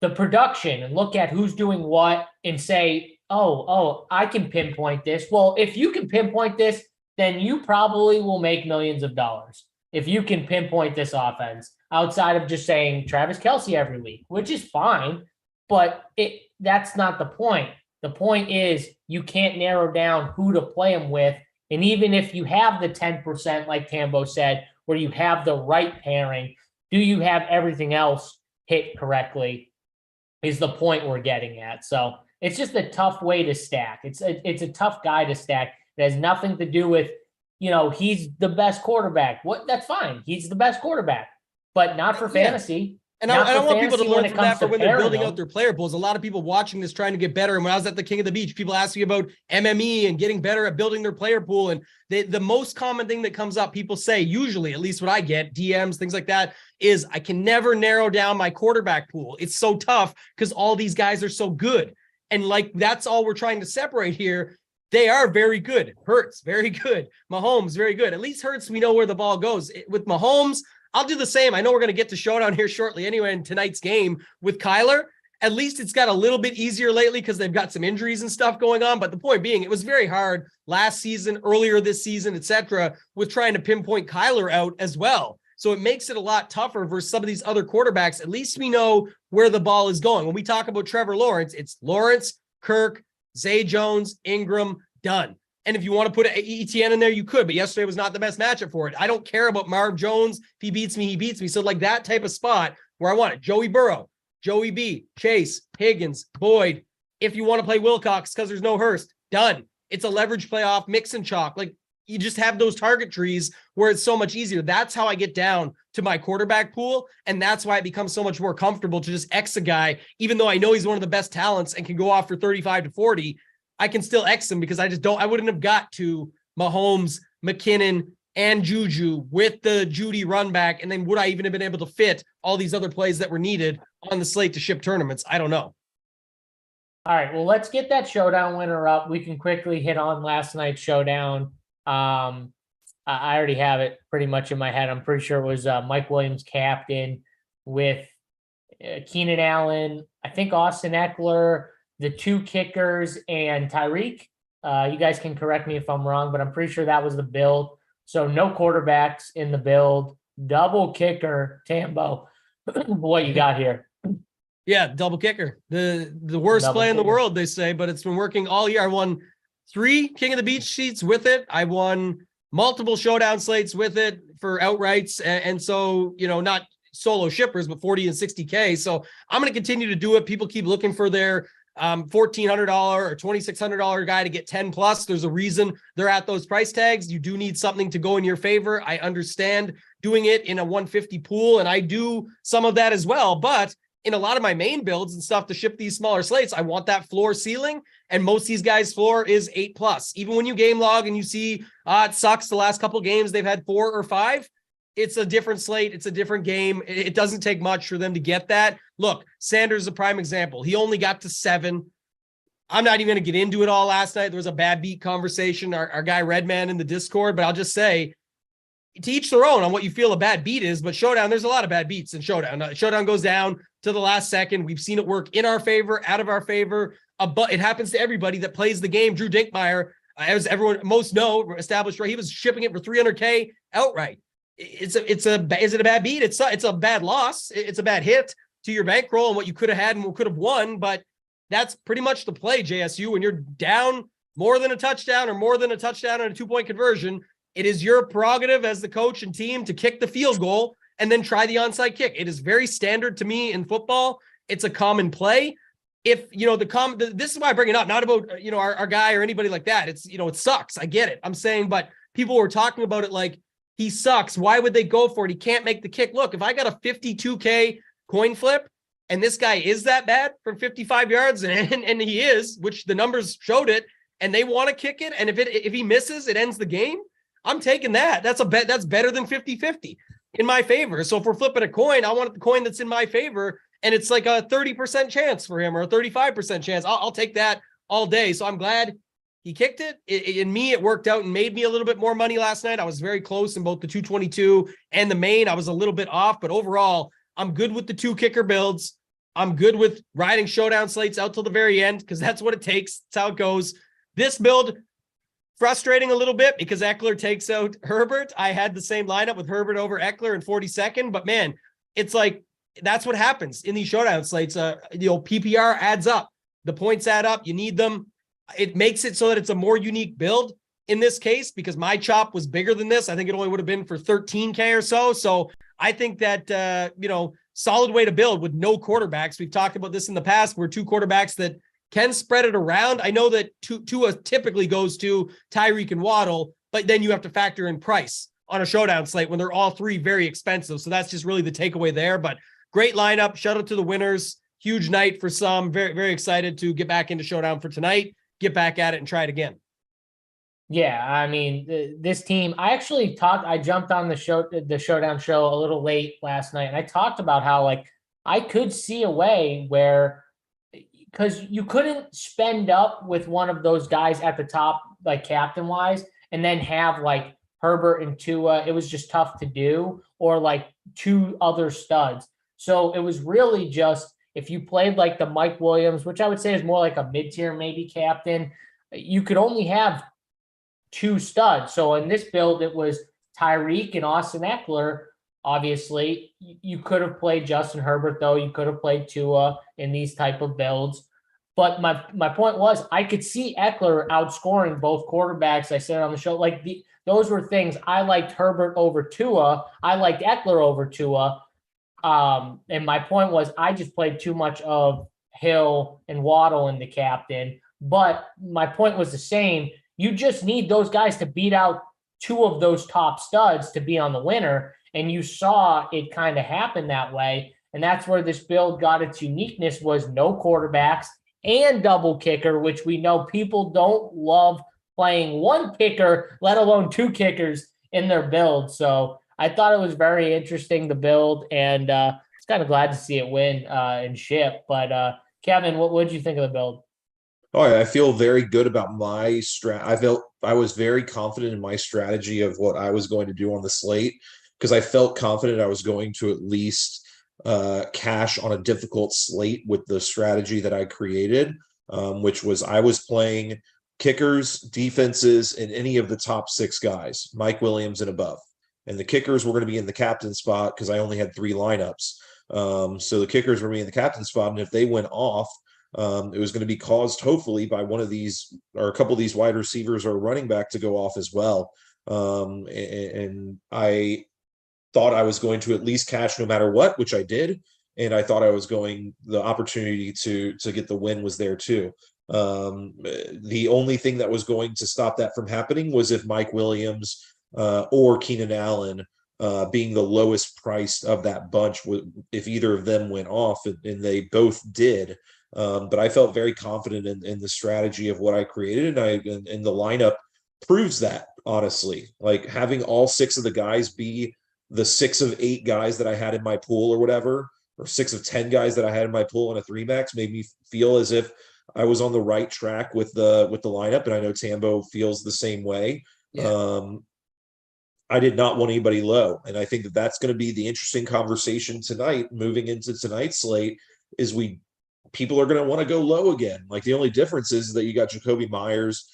the production and look at who's doing what and say, oh, I can pinpoint this. Well, if you can pinpoint this, then you probably will make millions of dollars. If you can pinpoint this offense outside of just saying Travis Kelsey every week, which is fine, but that's not the point. The point is you can't narrow down who to play him with. And even if you have the 10%, like Tambo said, where you have the right pairing, do you have everything else hit correctly is the point we're getting at. So it's just a tough way to stack. It's a tough guy to stack. It has nothing to do with, he's the best quarterback. That's fine. He's the best quarterback, but not for fantasy. And I don't want people to learn from that for when they're building out their player pools. A lot of people watching this trying to get better. And when I was at the King of the Beach, people asked me about MME and getting better at building their player pool. And the most common thing that comes up, people say, usually, at least what I get, DMs, things like that, is I can never narrow down my quarterback pool. It's so tough because all these guys are so good. And like, that's all we're trying to separate here. They are very good. Hurts, very good. Mahomes, very good. At least Hurts, we know where the ball goes. With Mahomes, I'll do the same. I know we're going to get to Showdown here shortly anyway in tonight's game with Kyler. At least it's got a little bit easier lately because they've got some injuries and stuff going on. But the point being, it was very hard last season, earlier this season, etc., with trying to pinpoint Kyler out as well. So it makes it a lot tougher versus some of these other quarterbacks. At least we know where the ball is going. When we talk about Trevor Lawrence, it's Lawrence, Kirk, Zay Jones, Ingram, done. And if you want to put an ETN in there, you could, but yesterday was not the best matchup for it. I don't care about Marv Jones. If he beats me, he beats me. So like that type of spot where I want it. Joey Burrow, Joey B, Chase, Higgins, Boyd. If you want to play Wilcox because there's no Hurst, done. It's a leverage playoff, mix and chalk. Like you just have those target trees where it's so much easier. That's how I get down to my quarterback pool. And that's why it becomes so much more comfortable to just X a guy, even though I know he's one of the best talents and can go off for 35 to 40. I can still X him because I wouldn't have got to Mahomes, McKinnon, and Juju with the Judy run back. And then would I even have been able to fit all these other plays that were needed on the slate to ship tournaments? I don't know. All right. Well, let's get that Showdown winner up. We can quickly hit on last night's Showdown. I already have it pretty much in my head. I'm pretty sure it was Mike Williams captain with Keenan Allen, I think Austin Eckler, the 2 kickers, and Tyreek. You guys can correct me if I'm wrong, but I'm pretty sure that was the build. So no quarterbacks in the build. Double kicker, Tambo. What you got here? Yeah, double kicker. The worst play in the world, they say, but it's been working all year. I won 3 King of the Beach sheets with it. I won multiple showdown slates with it for outrights. And so, not solo shippers, but 40 and 60K. So I'm going to continue to do it. People keep looking for their $1,400 or $2,600 guy to get 10 plus. There's a reason they're at those price tags. You do need something to go in your favor. I understand doing it in a 150 pool, and I do some of that as well. But in a lot of my main builds and stuff to ship these smaller slates, I want that floor ceiling. And most of these guys' floor is 8+. Even when you game log and you see it sucks the last couple of games, they've had 4 or 5. It's a different slate. It's a different game. It doesn't take much for them to get that. Look, Sanders is a prime example. He only got to 7. I'm not even going to get into it all last night. There was a bad beat conversation, our guy Redman in the Discord, but I'll just say, to each their own on what you feel a bad beat is, but Showdown, there's a lot of bad beats in Showdown. Showdown goes down to the last second. We've seen it work in our favor, out of our favor. But it happens to everybody that plays the game. Drew Dinkmeyer, as everyone most know, established, right? He was shipping it for $300K outright. Is it a bad beat? It's a bad loss. It's a bad hit to your bankroll and what you could have had and what could have won. But that's pretty much the play, JSU. When you're down more than a touchdown or more than a touchdown and a 2-point conversion, it is your prerogative as the coach and team to kick the field goal and then try the onside kick. It is very standard to me in football. It's a common play. If, this is why I bring it up, not about, our guy or anybody like that. It's, it sucks. I get it. I'm saying, but people were talking about it like he sucks. Why would they go for it? He can't make the kick. Look, if I got a 52K coin flip and this guy is that bad from 55 yards and he is, which the numbers showed it, and they want to kick it. And if he misses, it ends the game. I'm taking that. That's a bet. That's better than 50-50 in my favor. So if we're flipping a coin, I want the coin that's in my favor. And it's like a 30% chance for him or a 35% chance. I'll take that all day. So I'm glad he kicked it. In me, it worked out and made me a little bit more money last night. I was very close in both the 222 and the main. I was a little bit off, but overall, I'm good with the 2 kicker builds. I'm good with riding showdown slates out till the very end because that's what it takes. That's how it goes. This build, frustrating a little bit because Eckler takes out Herbert. I had the same lineup with Herbert over Eckler in 42nd, but man, it's like, that's what happens in these showdown slates. PPR adds up. The points add up. You need them. It makes it so that it's a more unique build in this case because my chop was bigger than this. I think it only would have been for 13K or so. So I think that, solid way to build with no quarterbacks. We've talked about this in the past. We're 2 quarterbacks that can spread it around. I know that Tua typically goes to Tyreek and Waddle, but then you have to factor in price on a showdown slate when they're all 3 very expensive. So that's just really the takeaway there. But great lineup. Shout out to the winners. Huge night for some. Very, very excited to get back into Showdown for tonight, get back at it and try it again. Yeah, I mean, this team, I jumped on the Showdown show a little late last night, and I talked about how, I could see a way where, because you couldn't spend up with one of those guys at the top, captain-wise, and then have, Herbert and Tua. It was just tough to do, or, 2 other studs. So it was really just, if you played the Mike Williams, which I would say is more like a mid-tier maybe captain, you could only have 2 studs. So in this build, it was Tyreek and Austin Eckler. Obviously, you could have played Justin Herbert, though. You could have played Tua in these type of builds. But my point was, I could see Eckler outscoring both quarterbacks. I said on the show, those were things. I liked Herbert over Tua. I liked Eckler over Tua. And my point was, I just played too much of Hill and Waddle in the captain. But my point was the same. You just need those guys to beat out 2 of those top studs to be on the winner. And you saw it kind of happen that way. And that's where this build got its uniqueness, was no quarterbacks and double kicker, which we know people don't love playing 1 kicker, let alone 2 kickers in their build. So I thought it was very interesting to build, and it's kind of glad to see it win and ship. But Kevin, what did you think of the build? Oh, I feel very good about my I was very confident in my strategy of what I was going to do on the slate because I felt confident I was going to at least cash on a difficult slate with the strategy that I created, which was I was playing kickers, defenses, and any of the top 6 guys, Mike Williams and above. And the kickers were going to be in the captain spot because I only had 3 lineups. So the kickers were me in the captain spot, and if they went off, it was going to be caused hopefully by one of these or a couple of these wide receivers or running back to go off as well. And I thought I was going to at least cash no matter what, which I did. And I thought I was the opportunity to get the win was there too. The only thing that was going to stop that from happening was if Mike Williams or Keenan Allen being the lowest priced of that bunch, if either of them went off, and they both did. But I felt very confident in the strategy of what I created, and the lineup proves that, honestly. Like, having all 6 of the guys be the 6 of 8 guys that I had in my pool or whatever, or 6 of 10 guys that I had in my pool in a 3-max, made me feel as if I was on the right track with the lineup. And I know Tambo feels the same way. Yeah. I did not want anybody low. And I think that that's going to be the interesting conversation tonight, moving into tonight's slate, is people are going to want to go low again. Like, the only difference is that you got Jacoby Myers,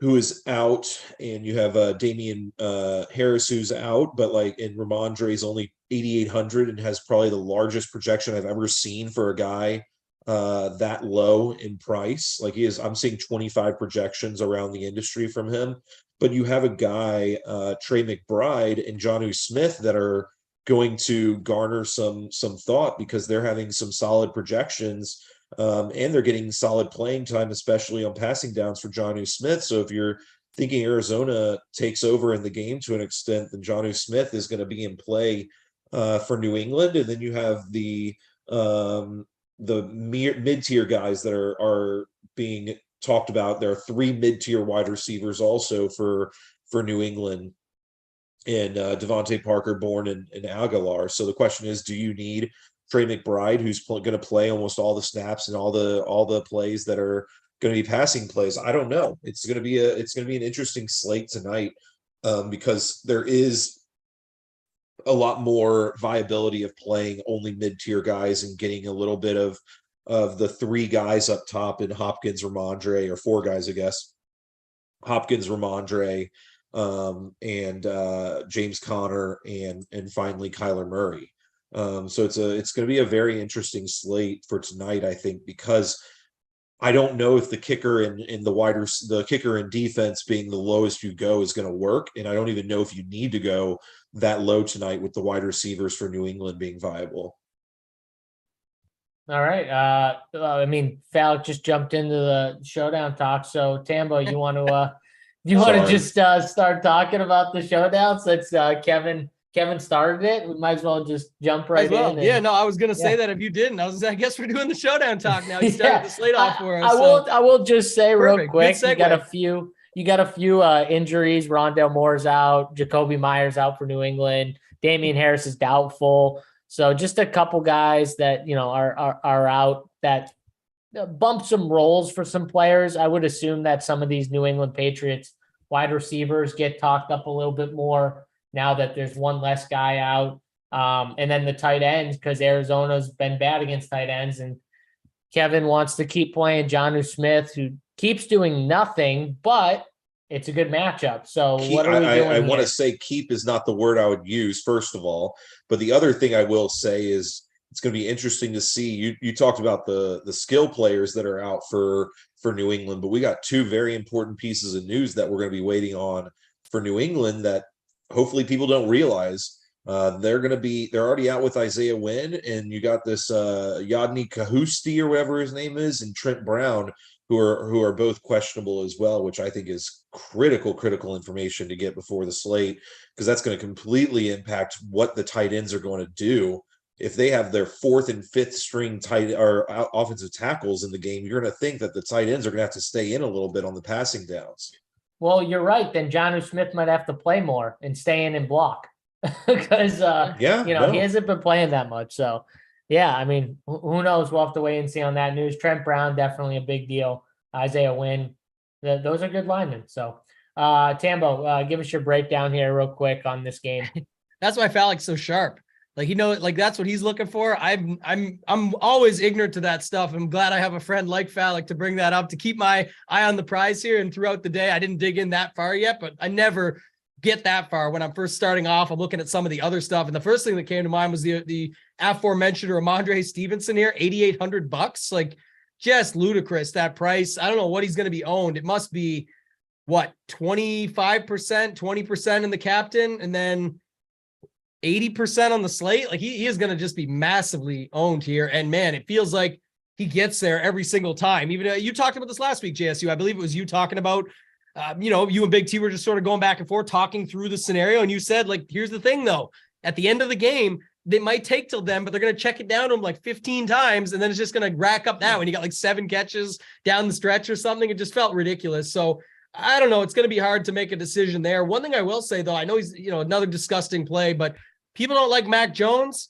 who is out, and you have Damian Harris, who's out, but and Ramondre is only 8,800 and has probably the largest projection I've ever seen for a guy that low in price. Like, I'm seeing 25 projections around the industry from him. But you have a guy, Trey McBride and Jonnu Smith, that are going to garner some thought because they're having some solid projections, and they're getting solid playing time, especially on passing downs for Jonnu Smith. So if you're thinking Arizona takes over in the game to an extent, then Jonnu Smith is going to be in play for New England. And then you have the mid-tier guys that are being talked about. There are 3 mid-tier wide receivers also for New England, and Devontae Parker, Bourne, and Aguilar. So the question is, do you need Trey McBride, who's going to play almost all the snaps and all the plays that are going to be passing plays? I don't know. It's going to be an interesting slate tonight, because there is a lot more viability of playing only mid-tier guys and getting a little bit of the 3 guys up top in Hopkins, Ramondre, or 4 guys, I guess. Hopkins, Ramondre, and James Conner, and finally Kyler Murray. So it's going to be a very interesting slate for tonight, I think, because I don't know if the kicker and the kicker in defense being the lowest you go is going to work, and I don't even know if you need to go that low tonight with the wide receivers for New England being viable. All right. I mean, Falik just jumped into the showdown talk. So Tambo, you want to just start talking about the showdown since Kevin started it? We might as well just jump right in. Yeah, no, I was gonna say that if you didn't. I guess we're doing the showdown talk now. You started the slate off for us. I will just say real quick, you got a few injuries. Rondale Moore's out, Jacoby Myers out for New England, Damian Harris is doubtful. So just a couple guys that are out that bump some roles for some players. I would assume that some of these New England Patriots wide receivers get talked up a little bit more now that there's one less guy out. And then the tight ends, because Arizona's been bad against tight ends, and Kevin wants to keep playing Jonnu Smith, who keeps doing nothing, but it's a good matchup. So what are we doing? I want to say keep is not the word I would use, first of all. But the other thing I will say is it's going to be interesting to see. You talked about the skill players that are out for New England, but we got 2 very important pieces of news that we're going to be waiting on for New England that hopefully people don't realize. They're already out with Isaiah Wynn, and you got this Yadni Kahusti or whatever his name is, and Trent Brown, who are both questionable as well, which I think is critical information to get before the slate, because that's going to completely impact what the tight ends are going to do. If they have their 4th and 5th string tight or offensive tackles in the game, you're going to think that the tight ends are going to have to stay in a little bit on the passing downs. Well, you're right. Then Jonnu Smith might have to play more and stay in and block because he hasn't been playing that much. So, yeah, I mean, who knows? We'll have to wait and see on that news. Trent Brown, definitely a big deal. Isaiah Wynn, those are good linemen. So, Tambo, give us your breakdown here real quick on this game. That's why Falik's so sharp. That's what he's looking for. I'm always ignorant to that stuff. I'm glad I have a friend like Falik to bring that up, to keep my eye on the prize here. And throughout the day, I didn't dig in that far yet, but I never get that far. When I'm first starting off, I'm looking at some of the other stuff, and the first thing that came to mind was the aforementioned Ramondre Stevenson here, $8,800. Like, just ludicrous, that price. I don't know what he's going to be owned. It must be what, 25%, 20% in the captain, and then 80% on the slate. Like, he is going to just be massively owned here. And man, it feels like he gets there every single time. Even you talked about this last week, JSU. I believe it was you talking about, you and Big T were just sort of going back and forth, talking through the scenario. And you said, like, here's the thing though, at the end of the game, they might take till then, but they're going to check it down to him like 15 times. And then it's just going to rack up now. And you got like 7 catches down the stretch or something. It just felt ridiculous. So I don't know. It's going to be hard to make a decision there. One thing I will say though, I know he's, another disgusting play, but people don't like Mac Jones.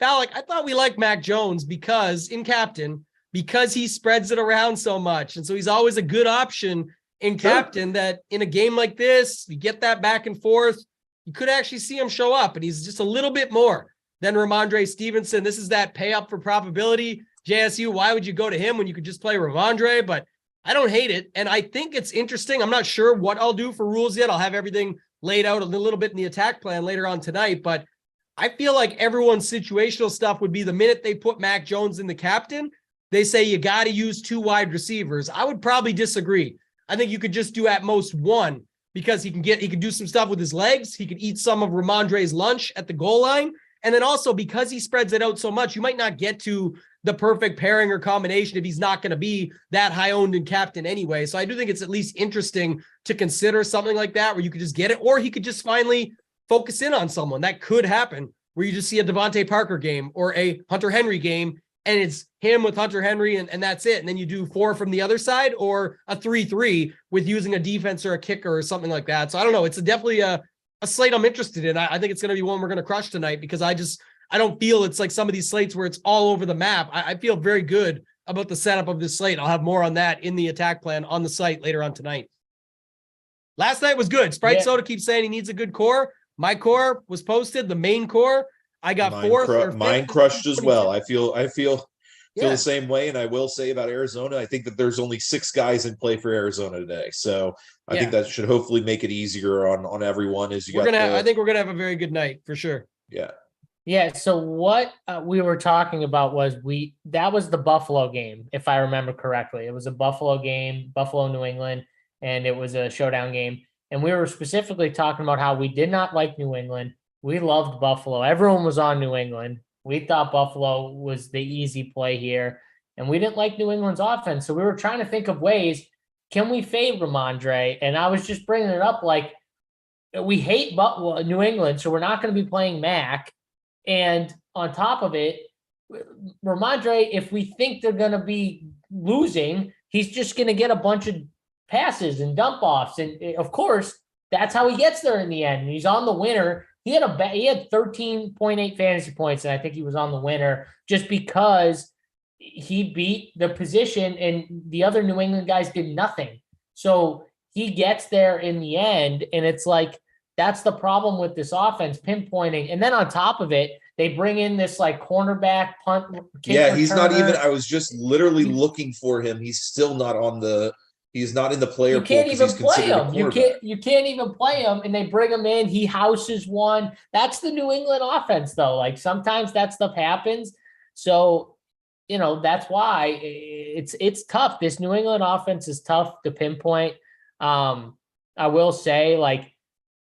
Falik, I thought we liked Mac Jones because he spreads it around so much. And so he's always a good option in captain, that in a game like this, you get that back and forth, you could actually see him show up, and he's just a little bit more than Ramondre Stevenson. This is that pay up for probability. JSU, why would you go to him when you could just play Ramondre? But I don't hate it. And I think it's interesting. I'm not sure what I'll do for rules yet. I'll have everything laid out a little bit in the attack plan later on tonight, but I feel like everyone's situational stuff would be the minute they put Mac Jones in the captain, they say you got to use 2 wide receivers. I would probably disagree. I think you could just do at most 1, because he can do some stuff with his legs. He could eat some of Ramondre's lunch at the goal line. And then also, because he spreads it out so much, you might not get to the perfect pairing or combination if he's not going to be that high owned in captain anyway. So I do think it's at least interesting to consider something like that, where you could just get it, or he could just finally focus in on someone. That could happen, where you just see a Devontae Parker game or a Hunter Henry game, and it's him with Hunter Henry, and that's it. And then you do 4 from the other side, or a 3-3 with using a defense or a kicker or something like that. So I don't know. It's definitely a slate I'm interested in. I think it's going to be one we're going to crush tonight, because I don't feel it's like some of these slates where it's all over the map. I feel very good about the setup of this slate. I'll have more on that in the attack plan on the site later on tonight. Last night was good. Sprite Soda keeps saying he needs a good core. My core was posted, the main core. I got mine crushed as well. I feel the same way. And I will say about Arizona, I think that there's only 6 guys in play for Arizona today. So I think that should hopefully make it easier on everyone. I think we're gonna have a very good night for sure. Yeah. Yeah. So what we were talking about was that was the Buffalo game, if I remember correctly. It was a Buffalo game, Buffalo, New England, and it was a showdown game. And we were specifically talking about how we did not like New England. We loved Buffalo. Everyone was on New England. We thought Buffalo was the easy play here, and we didn't like New England's offense. So we were trying to think of ways, can we fade Ramondre? And I was just bringing it up, like, we hate New England, so we're not going to be playing Mac. And on top of it, Ramondre, if we think they're going to be losing, he's just going to get a bunch of passes and dump offs. And of course, that's how he gets there in the end. And he's on the winner. He had 13.8 fantasy points, and I think he was on the winner just because he beat the position and the other New England guys did nothing. So he gets there in the end, and it's like, that's the problem with this offense, pinpointing. And then on top of it, they bring in this like cornerback punt. Yeah, he's not even, I was just literally looking for him. He's still not he's not in the player pool. You can't even play him. You can't even play him, and they bring him in. He houses one. That's the New England offense, though. Like, sometimes that stuff happens. So, that's why it's tough. This New England offense is tough to pinpoint. I will say, like,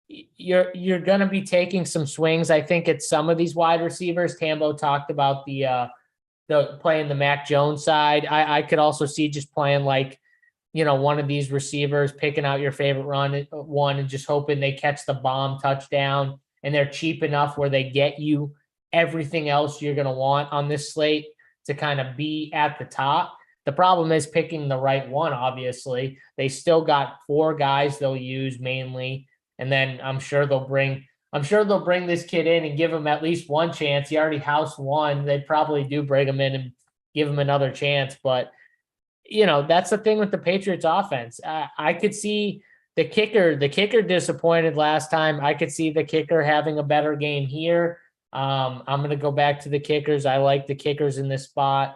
you're going to be taking some swings, I think, at some of these wide receivers. Tambo talked about the playing the Mac Jones side. I could also see just playing like, one of these receivers, picking out your favorite one and just hoping they catch the bomb touchdown, and they're cheap enough where they get you everything else you're going to want on this slate to kind of be at the top. The problem is picking the right one, obviously. They still got 4 guys they'll use mainly, and then I'm sure they'll bring this kid in and give him at least one chance. He already housed one. They probably do bring him in and give him another chance, but that's the thing with the Patriots offense. I could see the kicker disappointed last time. I could see the kicker having a better game here. I'm going to go back to the kickers. I like the kickers in this spot.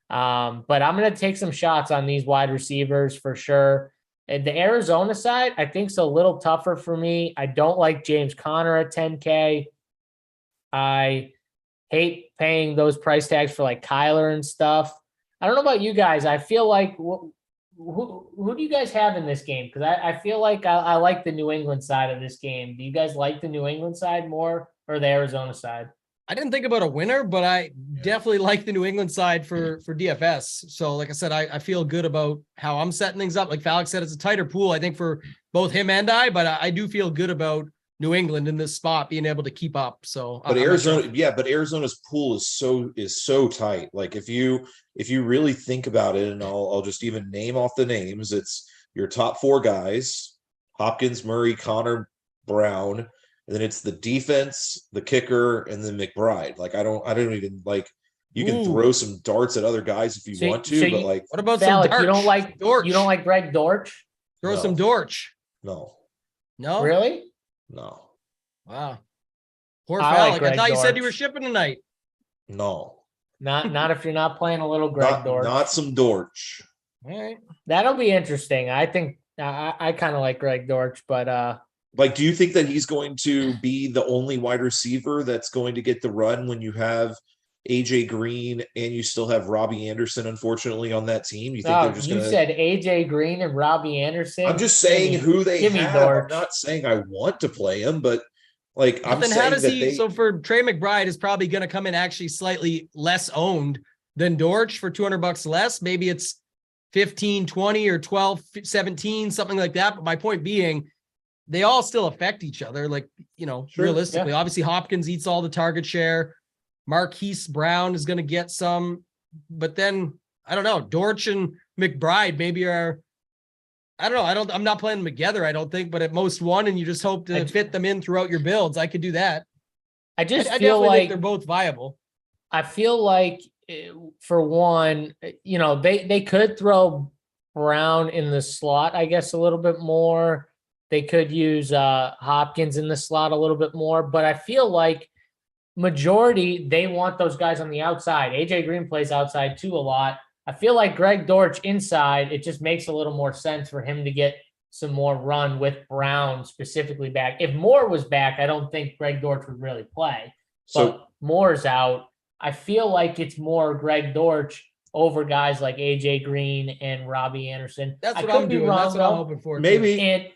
But I'm going to take some shots on these wide receivers for sure. And the Arizona side, I think, is a little tougher for me. I don't like James Conner at 10K. I hate paying those price tags for like Kyler and stuff. I don't know about you guys. I feel like who do you guys have in this game? Because I feel like I like the New England side of this game. Do you guys like the New England side more or the Arizona side? I didn't think about a winner, but I definitely like the New England side for DFS. So like I said, I feel good about how I'm setting things up. Like Falk said, it's a tighter pool, I think, for both him and I, but I do feel good about New England in this spot being able to keep up. So but Arizona, but Arizona's pool is so tight. Like if you really think about it, and I'll just even name off the names, it's your top 4 guys: Hopkins, Murray, Connor, Brown. And then it's the defense, the kicker, and then McBride. Like I don't even like. You can throw some darts at other guys if you want to, but like, what about Falk, some Dortch? You don't like Dortch? You don't like Greg Dortch? Throw some Dortch. No. Really? No. Wow. Poor Falk. Like I thought you said you were shipping tonight. No. Not if you're not playing a little Greg Dortch. Not some Dortch. All right. That'll be interesting. I think I kind of like Greg Dortch, but like, do you think that he's going to be the only wide receiver that's going to get the run when you have AJ Green and you still have Robbie Anderson, unfortunately, on that team? You think they're just going to... You said AJ Green and Robbie Anderson. I'm just saying who they have. I'm not saying I want to play him, but like, I'm saying how does that he... So for Trey McBride is probably going to come in actually slightly less owned than Dortch for $200 less. Maybe it's 15, 20 or 12, 17, something like that. But my point being, they all still affect each other. Like, realistically, obviously Hopkins eats all the target share. Marquise Brown is going to get some, but then I don't know, Dortch and McBride maybe are, I don't know. I'm not playing them together, I don't think, but at most one, and you just hope to fit them in throughout your builds. I could do that. I feel like think they're both viable. I feel like for one, they could throw Brown in the slot, I guess, a little bit more. They could use Hopkins in the slot a little bit more, but I feel like majority, they want those guys on the outside. AJ Green plays outside too a lot. I feel like Greg Dortch inside, it just makes a little more sense for him to get some more run with Brown specifically back. If Moore was back, I don't think Greg Dortch would really play. But Moore's out. I feel like it's more Greg Dortch over guys like AJ Green and Robbie Anderson. That's what I'm doing. That's what I'm hoping for. Maybe.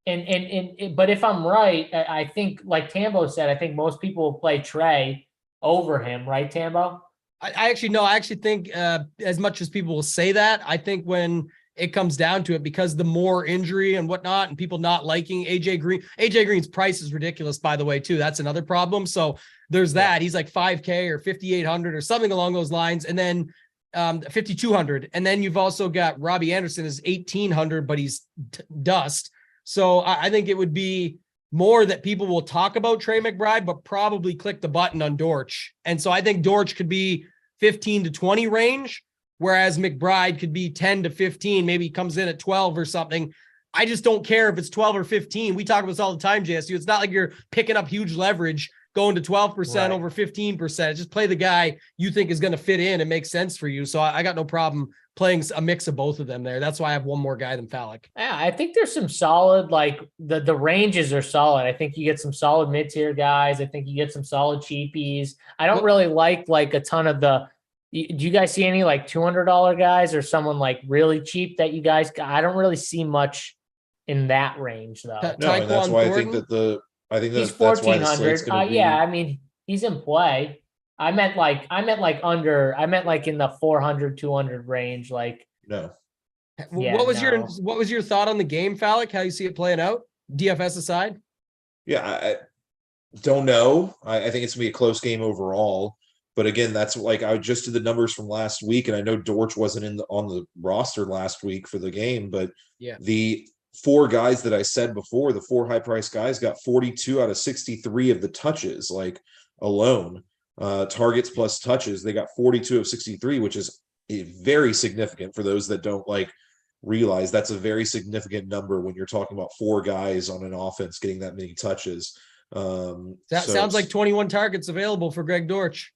But if I'm right, I think, like Tambo said, I think most people will play Trey over him, right, Tambo? I actually think as much as people will say that, I think when it comes down to it, because the more injury and whatnot and people not liking AJ Green's price is ridiculous, by the way, too. That's another problem. So there's that. He's like 5K or 5,800 or something along those lines. And then 5,200. And then you've also got Robbie Anderson is 1,800, but he's dust. So I think it would be more that people will talk about Trey McBride, but probably click the button on Dortch. And so I think Dortch could be 15 to 20 range, whereas McBride could be 10 to 15, maybe he comes in at 12 or something. I just don't care if it's 12 or 15. We talk about this all the time, JSU. It's not like you're picking up huge leverage going to 12% over 15%. Just play the guy you think is going to fit in and make sense for you. So I got no problem playing a mix of both of them there. That's why I have one more guy than Falk. Yeah, I think there's some solid, like the ranges are solid. I think you get some solid mid-tier guys. I think you get some solid cheapies. I don't really like a ton of do you guys see any like $200 guys or someone like really cheap that you guys got? I don't really see much in that range though. No, and that's why I think he's that's why the slate's going to be. Yeah, I mean, he's in play. I meant like in the 400, 200 range. Like, no. What was your thought on the game, Falk? How you see it playing out? DFS aside? Yeah, I don't know. I think it's going to be a close game overall. But again, that's like I just did the numbers from last week, and I know Dortch wasn't on the roster last week for the game, but the 4 guys that I said before, the 4 high-priced guys got 42 out of 63 of the touches, like alone. Targets plus touches, they got 42 of 63, which is very significant for those that don't realize that's a very significant number when you're talking about 4 guys on an offense getting that many touches. That sounds like 21 targets available for Greg Dortch.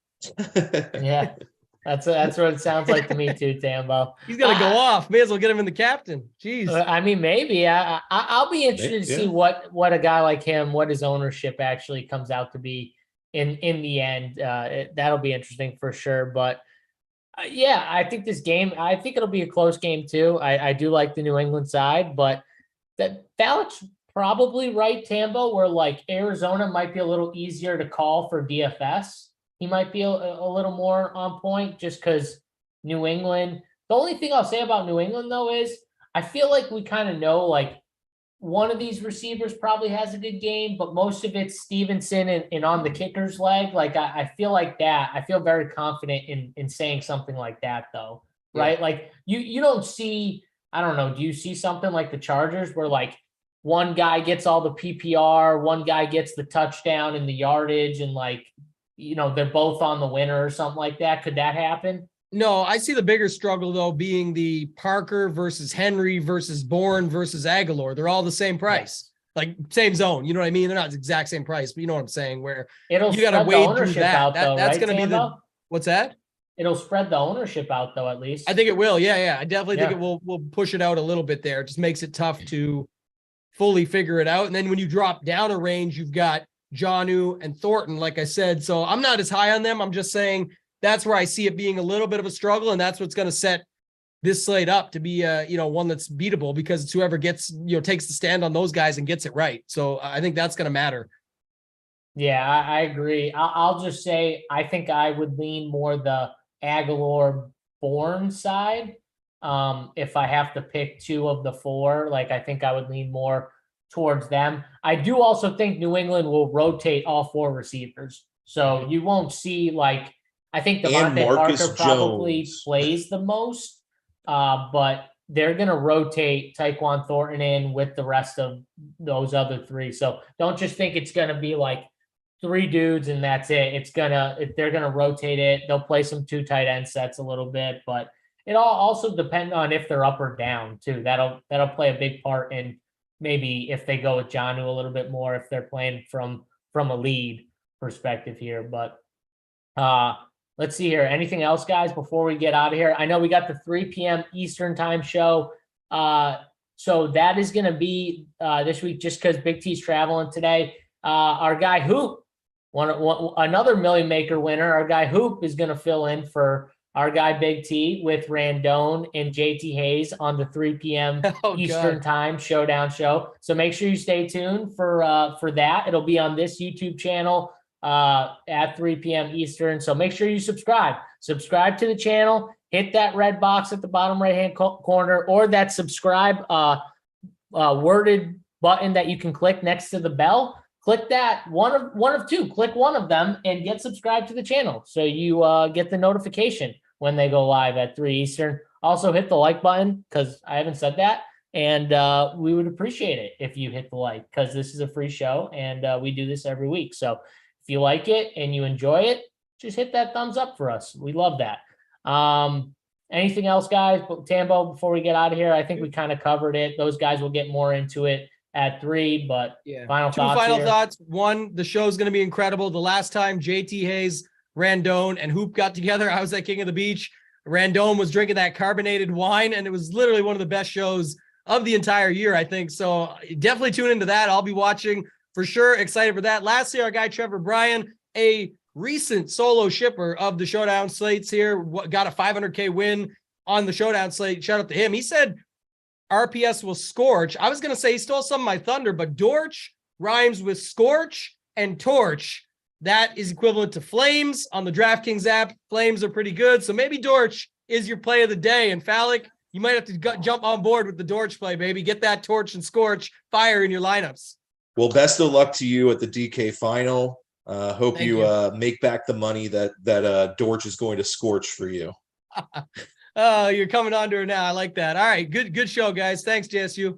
Yeah. That's what it sounds like to me too, Tambo. He's gonna go off. May as well get him in the captain. Jeez. I mean, maybe. I'll be interested to see what a guy like him, what his ownership actually comes out to be in the end. That'll be interesting for sure. But yeah, I think this game, I think it'll be a close game too. I do like the New England side, but that Falik's probably right, Tambo, where like Arizona might be a little easier to call for DFS. He might be a little more on point just because New England. The only thing I'll say about New England, though, is I feel like we kind of know like one of these receivers probably has a good game, but most of it's Stevenson and on the kicker's leg. Like I feel like that. I feel very confident in saying something like that, though, right? Yeah. Like you don't see, I don't know, do you see something like the Chargers where like one guy gets all the PPR, one guy gets the touchdown and the yardage and like, you know, they're both on the winner or something like that? Could that happen? No, I see the bigger struggle, though, being the Parker versus Henry versus Bourne versus Aguilar. They're all the same price, like same zone. You know what I mean? They're not the exact same price, but you know what I'm saying, where you got to wade through that. Out, though, that's right, going to be the – what's that? It'll spread the ownership out, though, at least. I think it will. Yeah. I definitely think it will push it out a little bit there. It just makes it tough to fully figure it out. And then when you drop down a range, you've got Jonnu and Thornton, like I said. So I'm not as high on them. I'm just saying that's where I see it being a little bit of a struggle, and that's what's going to set this slate up to be one that's beatable, because it's whoever gets, takes the stand on those guys and gets it right. So I think that's going to matter. Yeah, I agree. I'll just say I think I would lean more the Aguilar Bourne side. If I have to pick two of the four, like I think I would lean more towards them. I do also think New England will rotate all four receivers. So you won't see like, I think Devontae Parker probably plays the most, but they're going to rotate Tyquan Thornton in with the rest of those other three. So don't just think it's going to be like three dudes and that's it. They're going to rotate it. They'll play some two tight end sets a little bit, but it all also depends on if they're up or down too. That'll play a big part in maybe if they go with Jonnu a little bit more, if they're playing from a lead perspective here. But let's see here. Anything else, guys, before we get out of here? I know we got the 3 p.m. Eastern time show. So that is going to be this week just because Big T's traveling today. Our guy Hoop, another Million Maker winner, our guy Hoop is going to fill in for our guy Big T with Randone and JT Hayes on the 3 p.m. Eastern time Showdown show. So make sure you stay tuned for that. It'll be on this YouTube channel at 3 p.m. Eastern. So make sure you subscribe to the channel, hit that red box at the bottom right-hand corner, or that subscribe worded button that you can click next to the bell. Click that one of two, click one of them and get subscribed to the channel. So you get the notification when they go live at 3 Eastern. Also hit the like button, because I haven't said that. And we would appreciate it if you hit the like, because this is a free show and we do this every week. So if you like it and you enjoy it, just hit that thumbs up for us. We love that. Anything else, guys? Tambo, before we get out of here, I think we kind of covered it. Those guys will get more into it at 3, but final thoughts. One, the show's going to be incredible. The last time JT Hayes, Randone, and Hoop got together, I was at King of the Beach. Randone was drinking that carbonated wine, and it was literally one of the best shows of the entire year, I think. So definitely tune into that. I'll be watching for sure. Excited for that. Lastly, our guy Trevor Bryan, a recent solo shipper of the Showdown slates here, got a $500K win on the Showdown slate. Shout out to him. He said RPS will scorch. I was going to say he stole some of my thunder, but Dorch rhymes with scorch and torch. That is equivalent to flames on the DraftKings app. Flames are pretty good. So maybe Dorch is your play of the day. And Falik, you might have to jump on board with the Dorch play, baby. Get that torch and scorch fire in your lineups. Well, best of luck to you at the DK final. Hope you make back the money that Dorch is going to scorch for you. Oh, you're coming on to her now. I like that. All right. Good show, guys. Thanks, JSU.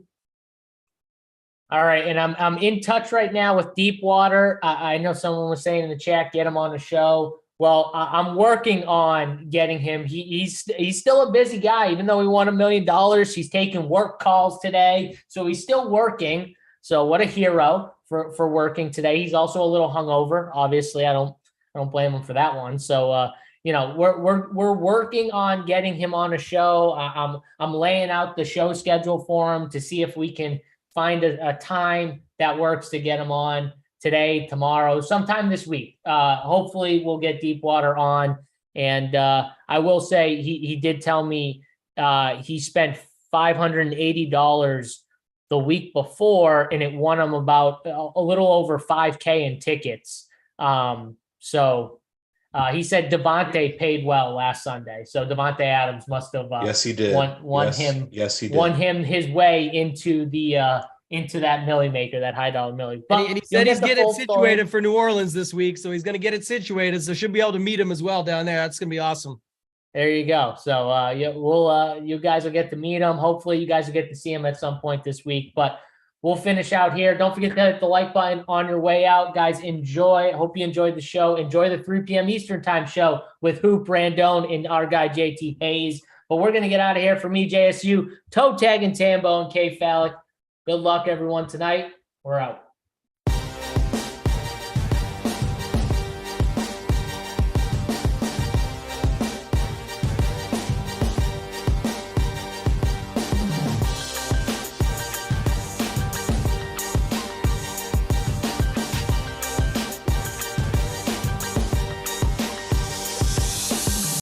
All right. And I'm in touch right now with Deepwater. I know someone was saying in the chat, get him on the show. Well, I'm working on getting him. He's still a busy guy, even though he won $1 million. He's taking work calls today. So he's still working. So what a hero for working today. He's also a little hungover. Obviously, I don't blame him for that one. So, we're working on getting him on a show. I'm laying out the show schedule for him to see if we can find a time that works to get him on today, tomorrow, sometime this week. Hopefully we'll get Deepwater on. And I will say he did tell me he spent $580 the week before, and it won him about a little over $5K in tickets. So he said Devontae paid well last Sunday. So Devontae Adams must have yes, he did. won him. Yes, he did. Won him his way into that Millie Maker, that high dollar Millie. But and he said he's getting situated for New Orleans this week, so he's going to get it situated. So should be able to meet him as well down there. That's going to be awesome. There you go. So you guys will get to meet him. Hopefully you guys will get to see him at some point this week. But we'll finish out here. Don't forget to hit the like button on your way out. Guys, enjoy. Hope you enjoyed the show. Enjoy the 3 p.m. Eastern time show with Hoop, Randone, and our guy JT Hayes. But we're going to get out of here. For me, JSU, Toe Tag, and Tambo, and KFALIK. Good luck, everyone, tonight. We're out.